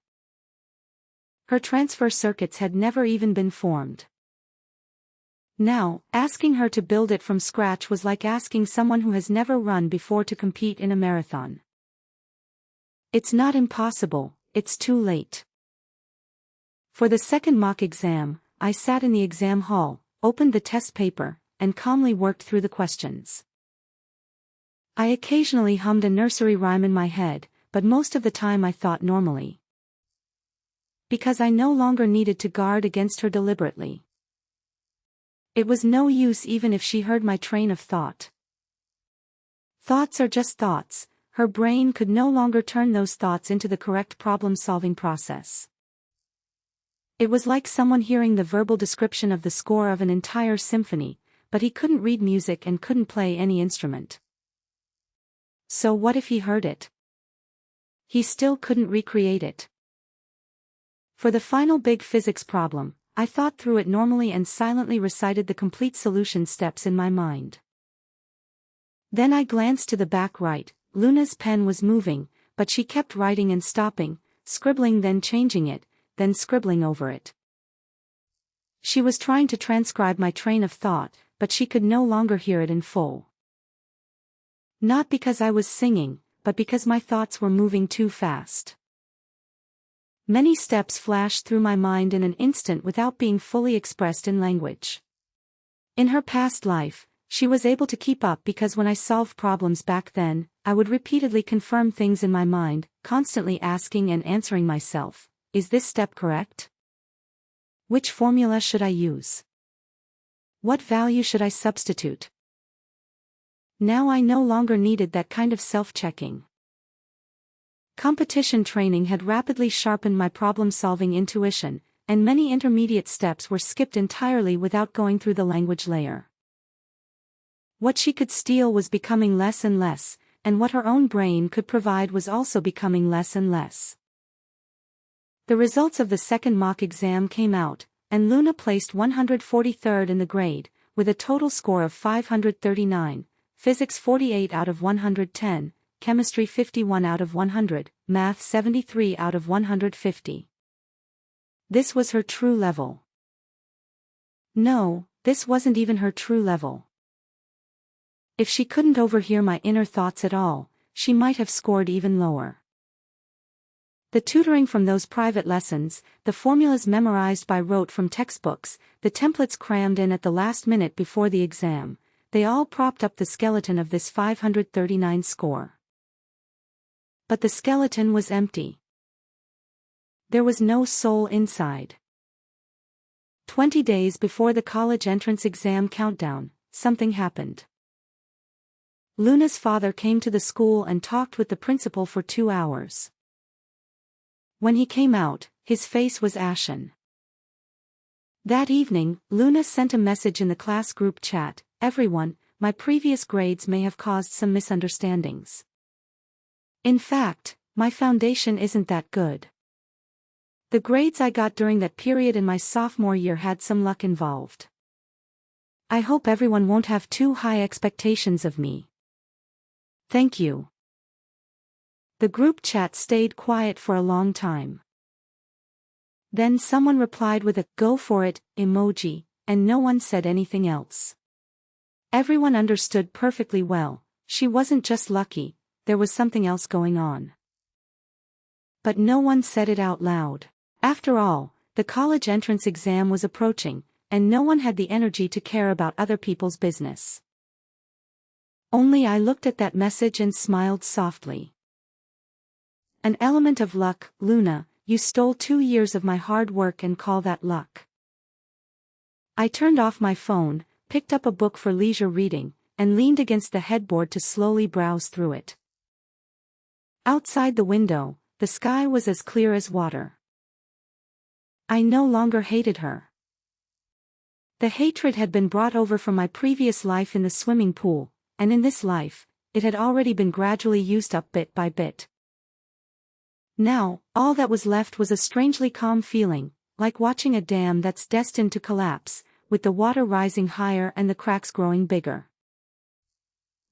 Her transfer circuits had never even been formed. Now, asking her to build it from scratch was like asking someone who has never run before to compete in a marathon. It's not impossible, it's too late. For the second mock exam, I sat in the exam hall, opened the test paper, and calmly worked through the questions. I occasionally hummed a nursery rhyme in my head, but most of the time I thought normally. Because I no longer needed to guard against her deliberately. It was no use even if she heard my train of thought. Thoughts are just thoughts. Her brain could no longer turn those thoughts into the correct problem-solving process. It was like someone hearing the verbal description of the score of an entire symphony, but he couldn't read music and couldn't play any instrument. So what if he heard it? He still couldn't recreate it. For the final big physics problem, I thought through it normally and silently recited the complete solution steps in my mind. Then I glanced to the back right. Luna's pen was moving, but she kept writing and stopping, scribbling then changing it, then scribbling over it. She was trying to transcribe my train of thought, but she could no longer hear it in full. Not because I was singing, but because my thoughts were moving too fast. Many steps flashed through my mind in an instant without being fully expressed in language. In her past life, she was able to keep up because when I solved problems back then, I would repeatedly confirm things in my mind, constantly asking and answering myself, is this step correct? Which formula should I use? What value should I substitute? Now I no longer needed that kind of self-checking. Competition training had rapidly sharpened my problem-solving intuition, and many intermediate steps were skipped entirely without going through the language layer. What she could steal was becoming less and less, and what her own brain could provide was also becoming less and less. The results of the second mock exam came out, and Luna placed 143rd in the grade, with a total score of 539, physics 48 out of 110, chemistry 51 out of 100, math 73 out of 150. This was her true level. No, this wasn't even her true level. If she couldn't overhear my inner thoughts at all, she might have scored even lower. The tutoring from those private lessons, the formulas memorized by rote from textbooks, the templates crammed in at the last minute before the exam, they all propped up the skeleton of this 539 score. But the skeleton was empty. There was no soul inside. 20 days before the college entrance exam countdown, something happened. Luna's father came to the school and talked with the principal for 2 hours. When he came out, his face was ashen. That evening, Luna sent a message in the class group chat, "Everyone, my previous grades may have caused some misunderstandings. In fact, my foundation isn't that good. The grades I got during that period in my sophomore year had some luck involved. I hope everyone won't have too high expectations of me. Thank you." The group chat stayed quiet for a long time. Then someone replied with a "go for it" emoji, and no one said anything else. Everyone understood perfectly well, she wasn't just lucky, there was something else going on. But no one said it out loud. After all, the college entrance exam was approaching, and no one had the energy to care about other people's business. Only I looked at that message and smiled softly. An element of luck, Luna, you stole 2 years of my hard work and call that luck. I turned off my phone, picked up a book for leisure reading, and leaned against the headboard to slowly browse through it. Outside the window, the sky was as clear as water. I no longer hated her. The hatred had been brought over from my previous life in the swimming pool, and in this life, it had already been gradually used up bit by bit. Now, all that was left was a strangely calm feeling, like watching a dam that's destined to collapse, with the water rising higher and the cracks growing bigger.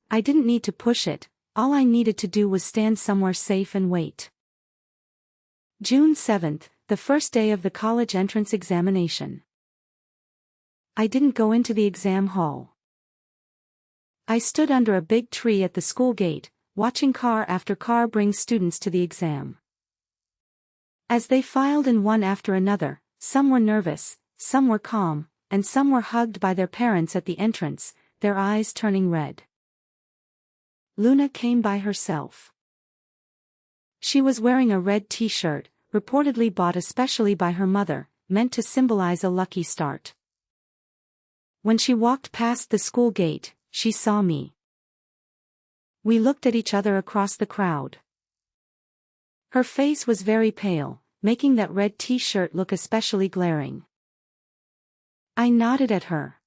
I didn't need to push it, all I needed to do was stand somewhere safe and wait. June 7th, the first day of the college entrance examination. I didn't go into the exam hall. I stood under a big tree at the school gate, watching car after car bring students to the exam. As they filed in one after another, some were nervous, some were calm, and some were hugged by their parents at the entrance, their eyes turning red. Luna came by herself. She was wearing a red t-shirt, reportedly bought especially by her mother, meant to symbolize a lucky start. When she walked past the school gate, she saw me. We looked at each other across the crowd. Her face was very pale, making that red t-shirt look especially glaring. I nodded at her.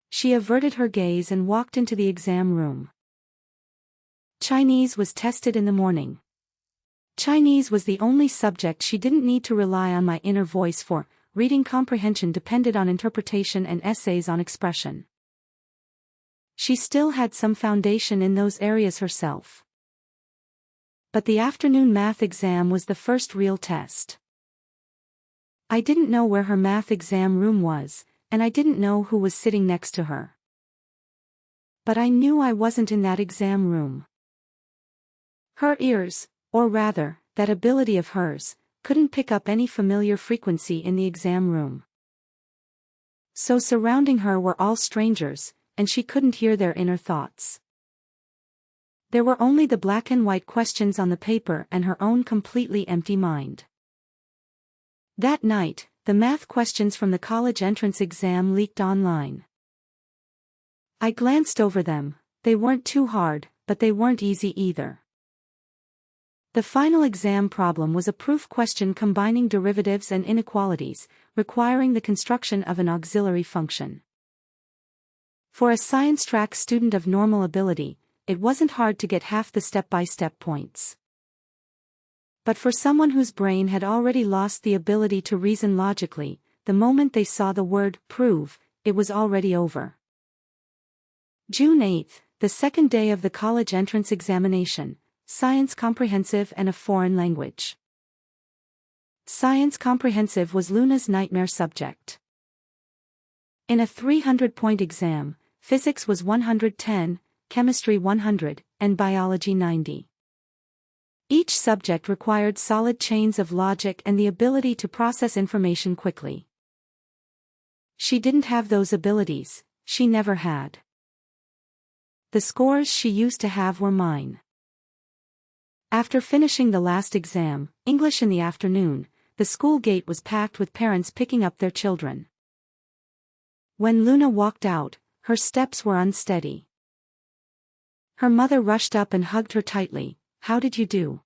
She averted her gaze and walked into the exam room. Chinese was tested in the morning. Chinese was the only subject she didn't need to rely on my inner voice for. Reading comprehension depended on interpretation and essays on expression. She still had some foundation in those areas herself. But the afternoon math exam was the first real test. I didn't know where her math exam room was, and I didn't know who was sitting next to her. But I knew I wasn't in that exam room. Her ears, or rather, that ability of hers, couldn't pick up any familiar frequency in the exam room. So surrounding her were all strangers, and she couldn't hear their inner thoughts. There were only the black and white questions on the paper and her own completely empty mind. That night, the math questions from the college entrance exam leaked online. I glanced over them. They weren't too hard, but they weren't easy either. The final exam problem was a proof question combining derivatives and inequalities, requiring the construction of an auxiliary function. For a science track student of normal ability, it wasn't hard to get half the step-by-step points. But for someone whose brain had already lost the ability to reason logically, the moment they saw the word prove, it was already over. June 8th, the second day of the college entrance examination. Science Comprehensive and a Foreign Language. Science Comprehensive was Luna's nightmare subject. In a 300-point exam, physics was 110, chemistry 100, and biology 90. Each subject required solid chains of logic and the ability to process information quickly. She didn't have those abilities, she never had. The scores she used to have were mine. After finishing the last exam, English in the afternoon, the school gate was packed with parents picking up their children. When Luna walked out, her steps were unsteady. Her mother rushed up and hugged her tightly. "How did you do?"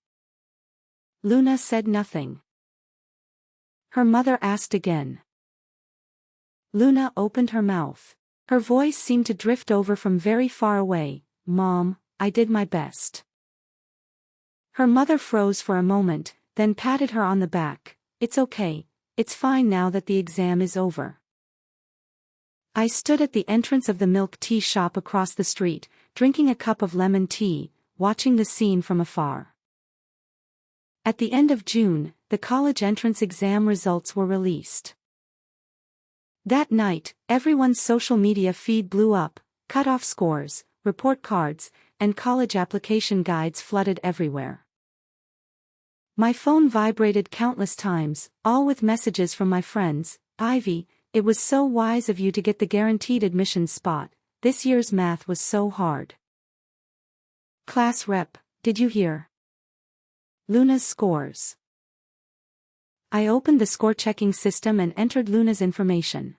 Luna said nothing. Her mother asked again. Luna opened her mouth. Her voice seemed to drift over from very far away. "Mom, I did my best." Her mother froze for a moment, then patted her on the back. "It's okay, it's fine now that the exam is over." I stood at the entrance of the milk tea shop across the street, drinking a cup of lemon tea, watching the scene from afar. At the end of June, the college entrance exam results were released. That night, everyone's social media feed blew up, cut-off scores, report cards, and college application guides flooded everywhere. My phone vibrated countless times, all with messages from my friends. "Ivy, It was so wise of you to get the guaranteed admission spot. This year's math was so hard. Class rep, did you hear? Luna's scores. I opened the score-checking system and entered Luna's information.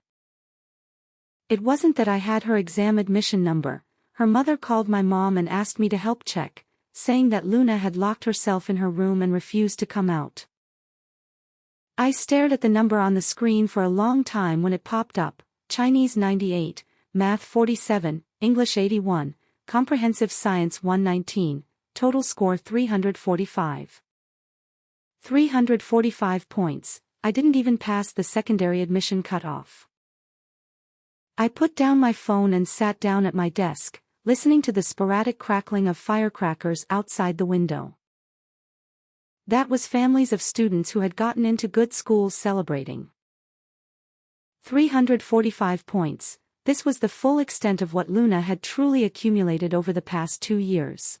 It wasn't that I had her exam admission number. Her mother called my mom and asked me to help check, saying that Luna had locked herself in her room and refused to come out. I stared at the number on the screen for a long time when it popped up: Chinese 98, Math 47, English 81, Comprehensive Science 119, total score 345. 345 points. I didn't even pass the secondary admission cutoff. I put down my phone and sat down at my desk, listening to the sporadic crackling of firecrackers outside the window. That was families of students who had gotten into good schools celebrating. 345 points. This was the full extent of what Luna had truly accumulated over the past 2 years.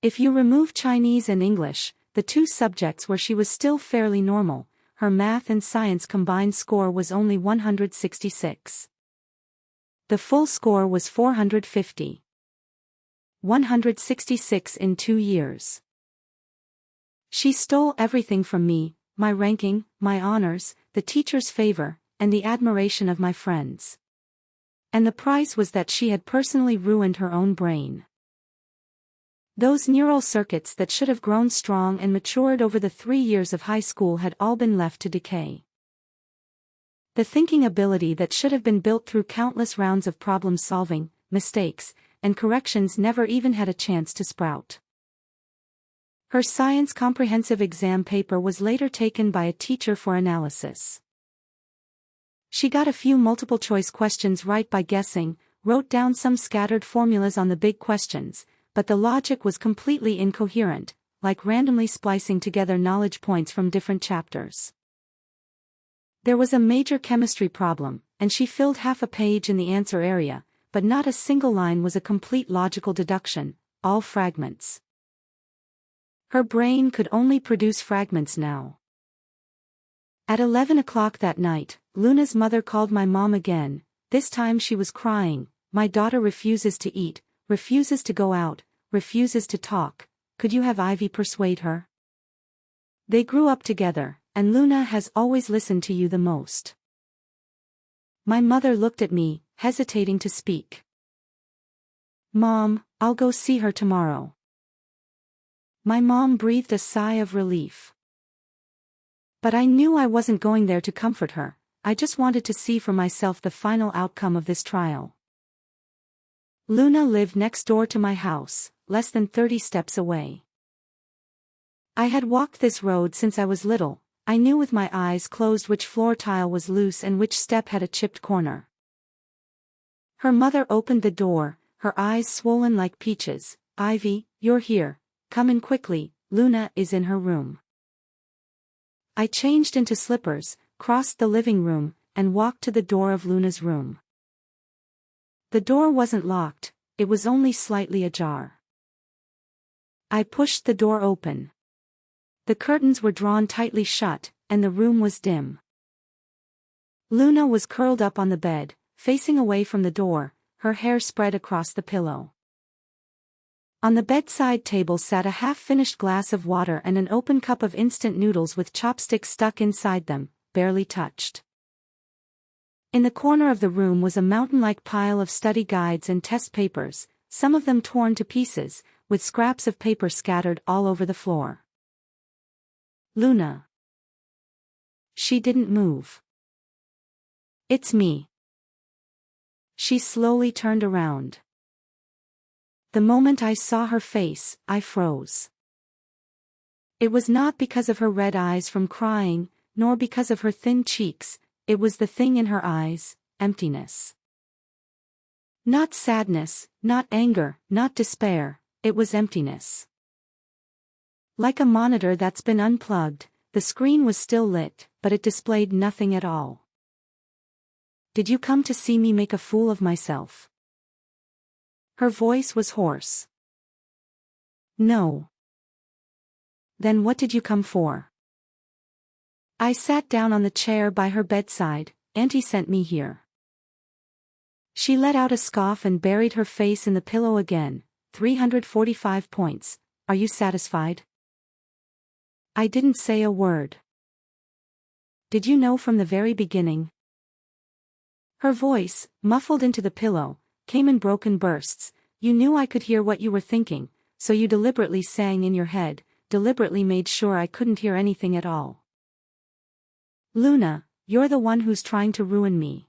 If you remove Chinese and English, the two subjects where she was still fairly normal, her math and science combined score was only 166. The full score was 450. 166 in 2 years. She stole everything from me: my ranking, my honors, the teacher's favor, and the admiration of my friends. And the price was that she had personally ruined her own brain. Those neural circuits that should have grown strong and matured over the 3 years of high school had all been left to decay. The thinking ability that should have been built through countless rounds of problem-solving, mistakes, and corrections never even had a chance to sprout. Her science comprehensive exam paper was later taken by a teacher for analysis. She got a few multiple-choice questions right by guessing, wrote down some scattered formulas on the big questions, but the logic was completely incoherent, like randomly splicing together knowledge points from different chapters. There was a major chemistry problem, and she filled half a page in the answer area, but not a single line was a complete logical deduction, all fragments. Her brain could only produce fragments now. At 11 o'clock that night, Luna's mother called my mom again. This time she was crying: "My daughter refuses to eat, refuses to go out, refuses to talk. Could you have Ivy persuade her? They grew up together, and Luna has always listened to you the most." My mother looked at me, hesitating to speak. "Mom, I'll go see her tomorrow." My mom breathed a sigh of relief. But I knew I wasn't going there to comfort her. I just wanted to see for myself the final outcome of this trial. Luna lived next door to my house, less than 30 steps away. I had walked this road since I was little. I knew with my eyes closed which floor tile was loose and which step had a chipped corner. Her mother opened the door, her eyes swollen like peaches. "Ivy, you're here. Come in quickly, Luna is in her room." I changed into slippers, crossed the living room, and walked to the door of Luna's room. The door wasn't locked, it was only slightly ajar. I pushed the door open. The curtains were drawn tightly shut, and the room was dim. Luna was curled up on the bed, facing away from the door, her hair spread across the pillow. On the bedside table sat a half-finished glass of water and an open cup of instant noodles with chopsticks stuck inside them, barely touched. In the corner of the room was a mountain-like pile of study guides and test papers, some of them torn to pieces, with scraps of paper scattered all over the floor. "Luna." She didn't move. "It's me." She slowly turned around. The moment I saw her face, I froze. It was not because of her red eyes from crying, nor because of her thin cheeks, it was the thing in her eyes: emptiness. Not sadness, not anger, not despair, it was emptiness. Like a monitor that's been unplugged, the screen was still lit, but it displayed nothing at all. "Did you come to see me make a fool of myself?" Her voice was hoarse. "No." "Then what did you come for?" I sat down on the chair by her bedside, Auntie sent me here. She let out a scoff and buried her face in the pillow again. 345 points. Are you satisfied? I didn't say a word. Did you know from the very beginning? Her voice, muffled into the pillow, came in broken bursts. You knew I could hear what you were thinking, so you deliberately sang in your head, deliberately made sure I couldn't hear anything at all. Luna, you're the one who's trying to ruin me.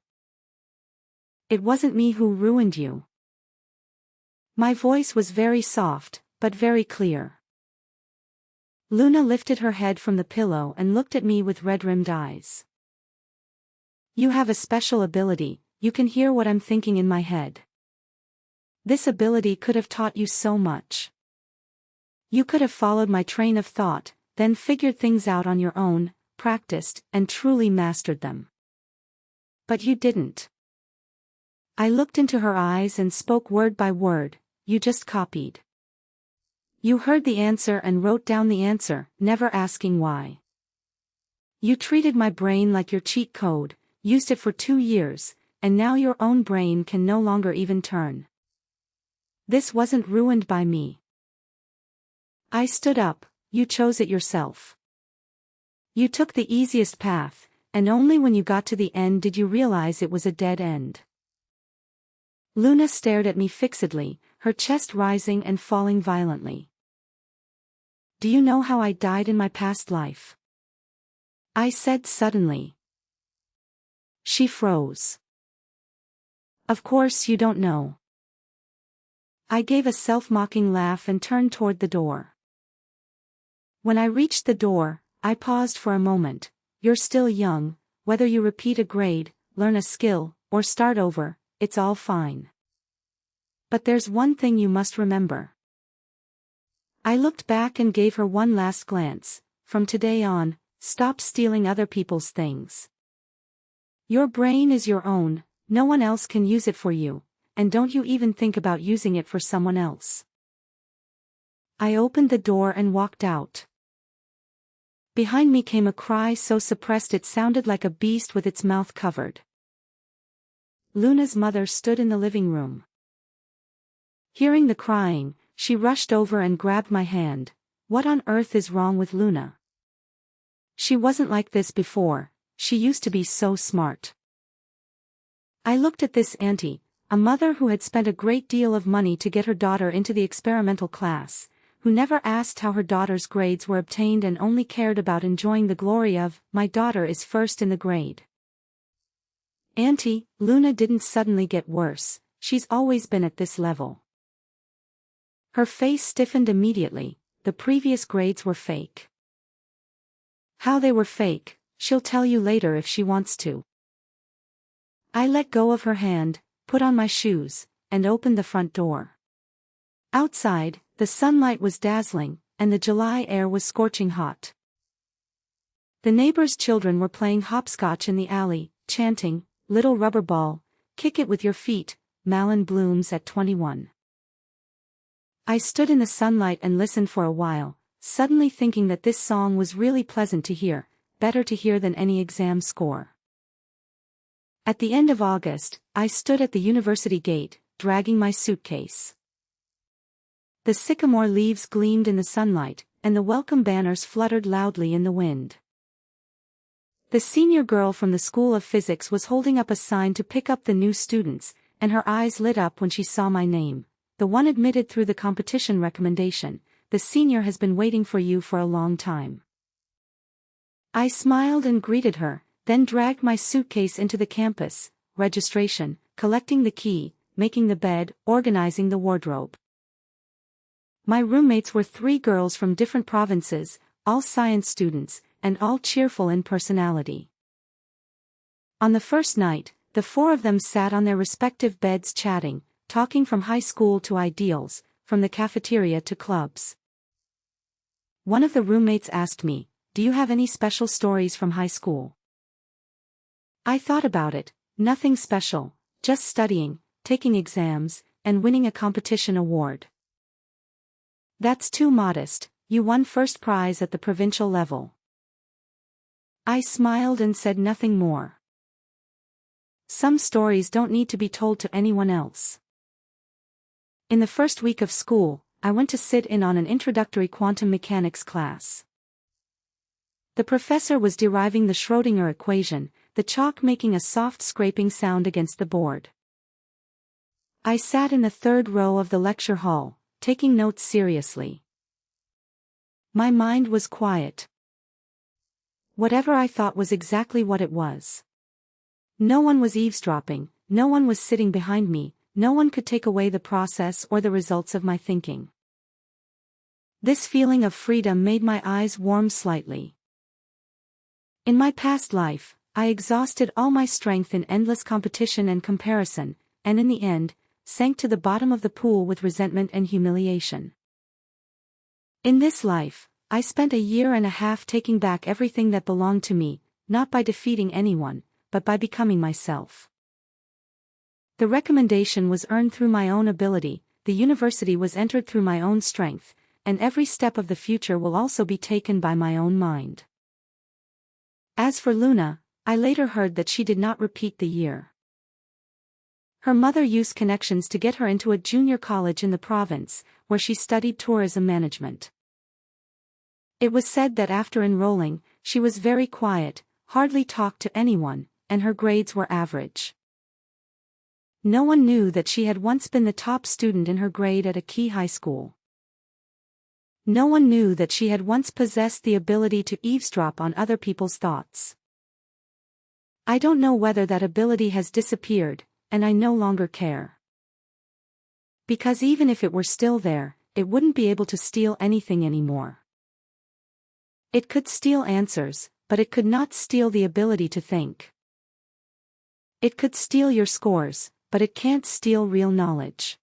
It wasn't me who ruined you. My voice was very soft, but very clear. Luna lifted her head from the pillow and looked at me with red-rimmed eyes. You have a special ability, you can hear what I'm thinking in my head. This ability could have taught you so much. You could have followed my train of thought, then figured things out on your own, practiced, and truly mastered them. But you didn't. I looked into her eyes and spoke word by word. You just copied. You heard the answer and wrote down the answer, never asking why. You treated my brain like your cheat code, used it for 2 years, and now your own brain can no longer even turn. This wasn't ruined by me. I stood up, you chose it yourself. You took the easiest path, and only when you got to the end did you realize it was a dead end. Luna stared at me fixedly, her chest rising and falling violently. Do you know how I died in my past life? I said suddenly. She froze. Of course you don't know. I gave a self-mocking laugh and turned toward the door. When I reached the door, I paused for a moment. You're still young, whether you repeat a grade, learn a skill, or start over, it's all fine. But there's one thing you must remember. I looked back and gave her one last glance. From today on, stop stealing other people's things. Your brain is your own, no one else can use it for you, and don't you even think about using it for someone else. I opened the door and walked out. Behind me came a cry so suppressed it sounded like a beast with its mouth covered. Luna's mother stood in the living room. Hearing the crying, she rushed over and grabbed my hand. What on earth is wrong with Luna? She wasn't like this before, she used to be so smart. I looked at this auntie, a mother who had spent a great deal of money to get her daughter into the experimental class, who never asked how her daughter's grades were obtained and only cared about enjoying the glory of, my daughter is first in the grade. Auntie, Luna didn't suddenly get worse, she's always been at this level. Her face stiffened immediately, the previous grades were fake. How they were fake, she'll tell you later if she wants to. I let go of her hand, put on my shoes, and opened the front door. Outside, the sunlight was dazzling, and the July air was scorching hot. The neighbors' children were playing hopscotch in the alley, chanting, "Little rubber ball, kick it with your feet, Malin blooms at 21." I stood in the sunlight and listened for a while, suddenly thinking that this song was really pleasant to hear, better to hear than any exam score. At the end of August, I stood at the university gate, dragging my suitcase. The sycamore leaves gleamed in the sunlight, and the welcome banners fluttered loudly in the wind. The senior girl from the School of Physics was holding up a sign to pick up the new students, and her eyes lit up when she saw my name. The one admitted through the competition recommendation, the senior has been waiting for you for a long time. I smiled and greeted her, then dragged my suitcase into the campus, registration, collecting the key, making the bed, organizing the wardrobe. My roommates were 3 girls from different provinces, all science students, and all cheerful in personality. On the first night, the 4 of them sat on their respective beds chatting, talking from high school to ideals, from the cafeteria to clubs. One of the roommates asked me, "Do you have any special stories from high school?" I thought about it, nothing special, just studying, taking exams, and winning a competition award. That's too modest, you won first prize at the provincial level. I smiled and said nothing more. some stories don't need to be told to anyone else. In the first week of school, I went to sit in on an introductory quantum mechanics class. The professor was deriving the Schrödinger equation, the chalk making a soft scraping sound against the board. I sat in the third row of the lecture hall, taking notes seriously. My mind was quiet. Whatever I thought was exactly what it was. No one was eavesdropping, no one was sitting behind me, no one could take away the process or the results of my thinking. This feeling of freedom made my eyes warm slightly. In my past life, I exhausted all my strength in endless competition and comparison, and in the end, sank to the bottom of the pool with resentment and humiliation. In this life, I spent a year and a half taking back everything that belonged to me, not by defeating anyone, but by becoming myself. The recommendation was earned through my own ability, the university was entered through my own strength, and every step of the future will also be taken by my own mind. As for Luna, I later heard that she did not repeat the year. Her mother used connections to get her into a junior college in the province, where she studied tourism management. It was said that after enrolling, she was very quiet, hardly talked to anyone, and her grades were average. No one knew that she had once been the top student in her grade at a key high school. No one knew that she had once possessed the ability to eavesdrop on other people's thoughts. I don't know whether that ability has disappeared, and I no longer care. Because even if it were still there, it wouldn't be able to steal anything anymore. It could steal answers, but it could not steal the ability to think. It could steal your scores, but it can't steal real knowledge.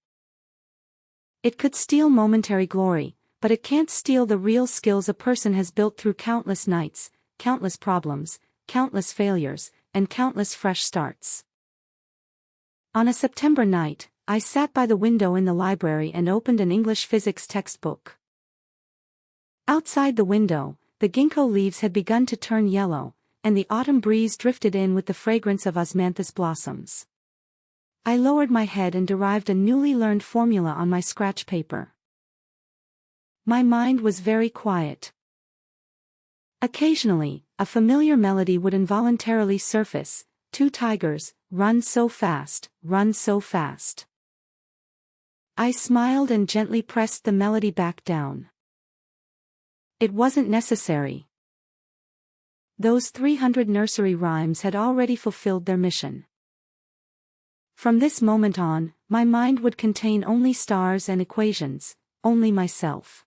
It could steal momentary glory, but it can't steal the real skills a person has built through countless nights, countless problems, countless failures, and countless fresh starts. On a September night, I sat by the window in the library and opened an English physics textbook. Outside the window, the ginkgo leaves had begun to turn yellow, and the autumn breeze drifted in with the fragrance of osmanthus blossoms. I lowered my head and derived a newly learned formula on my scratch paper. My mind was very quiet. Occasionally, a familiar melody would involuntarily surface: two tigers, run so fast, run so fast. I smiled and gently pressed the melody back down. It wasn't necessary. Those 300 nursery rhymes had already fulfilled their mission. From this moment on, my mind would contain only stars and equations, only myself.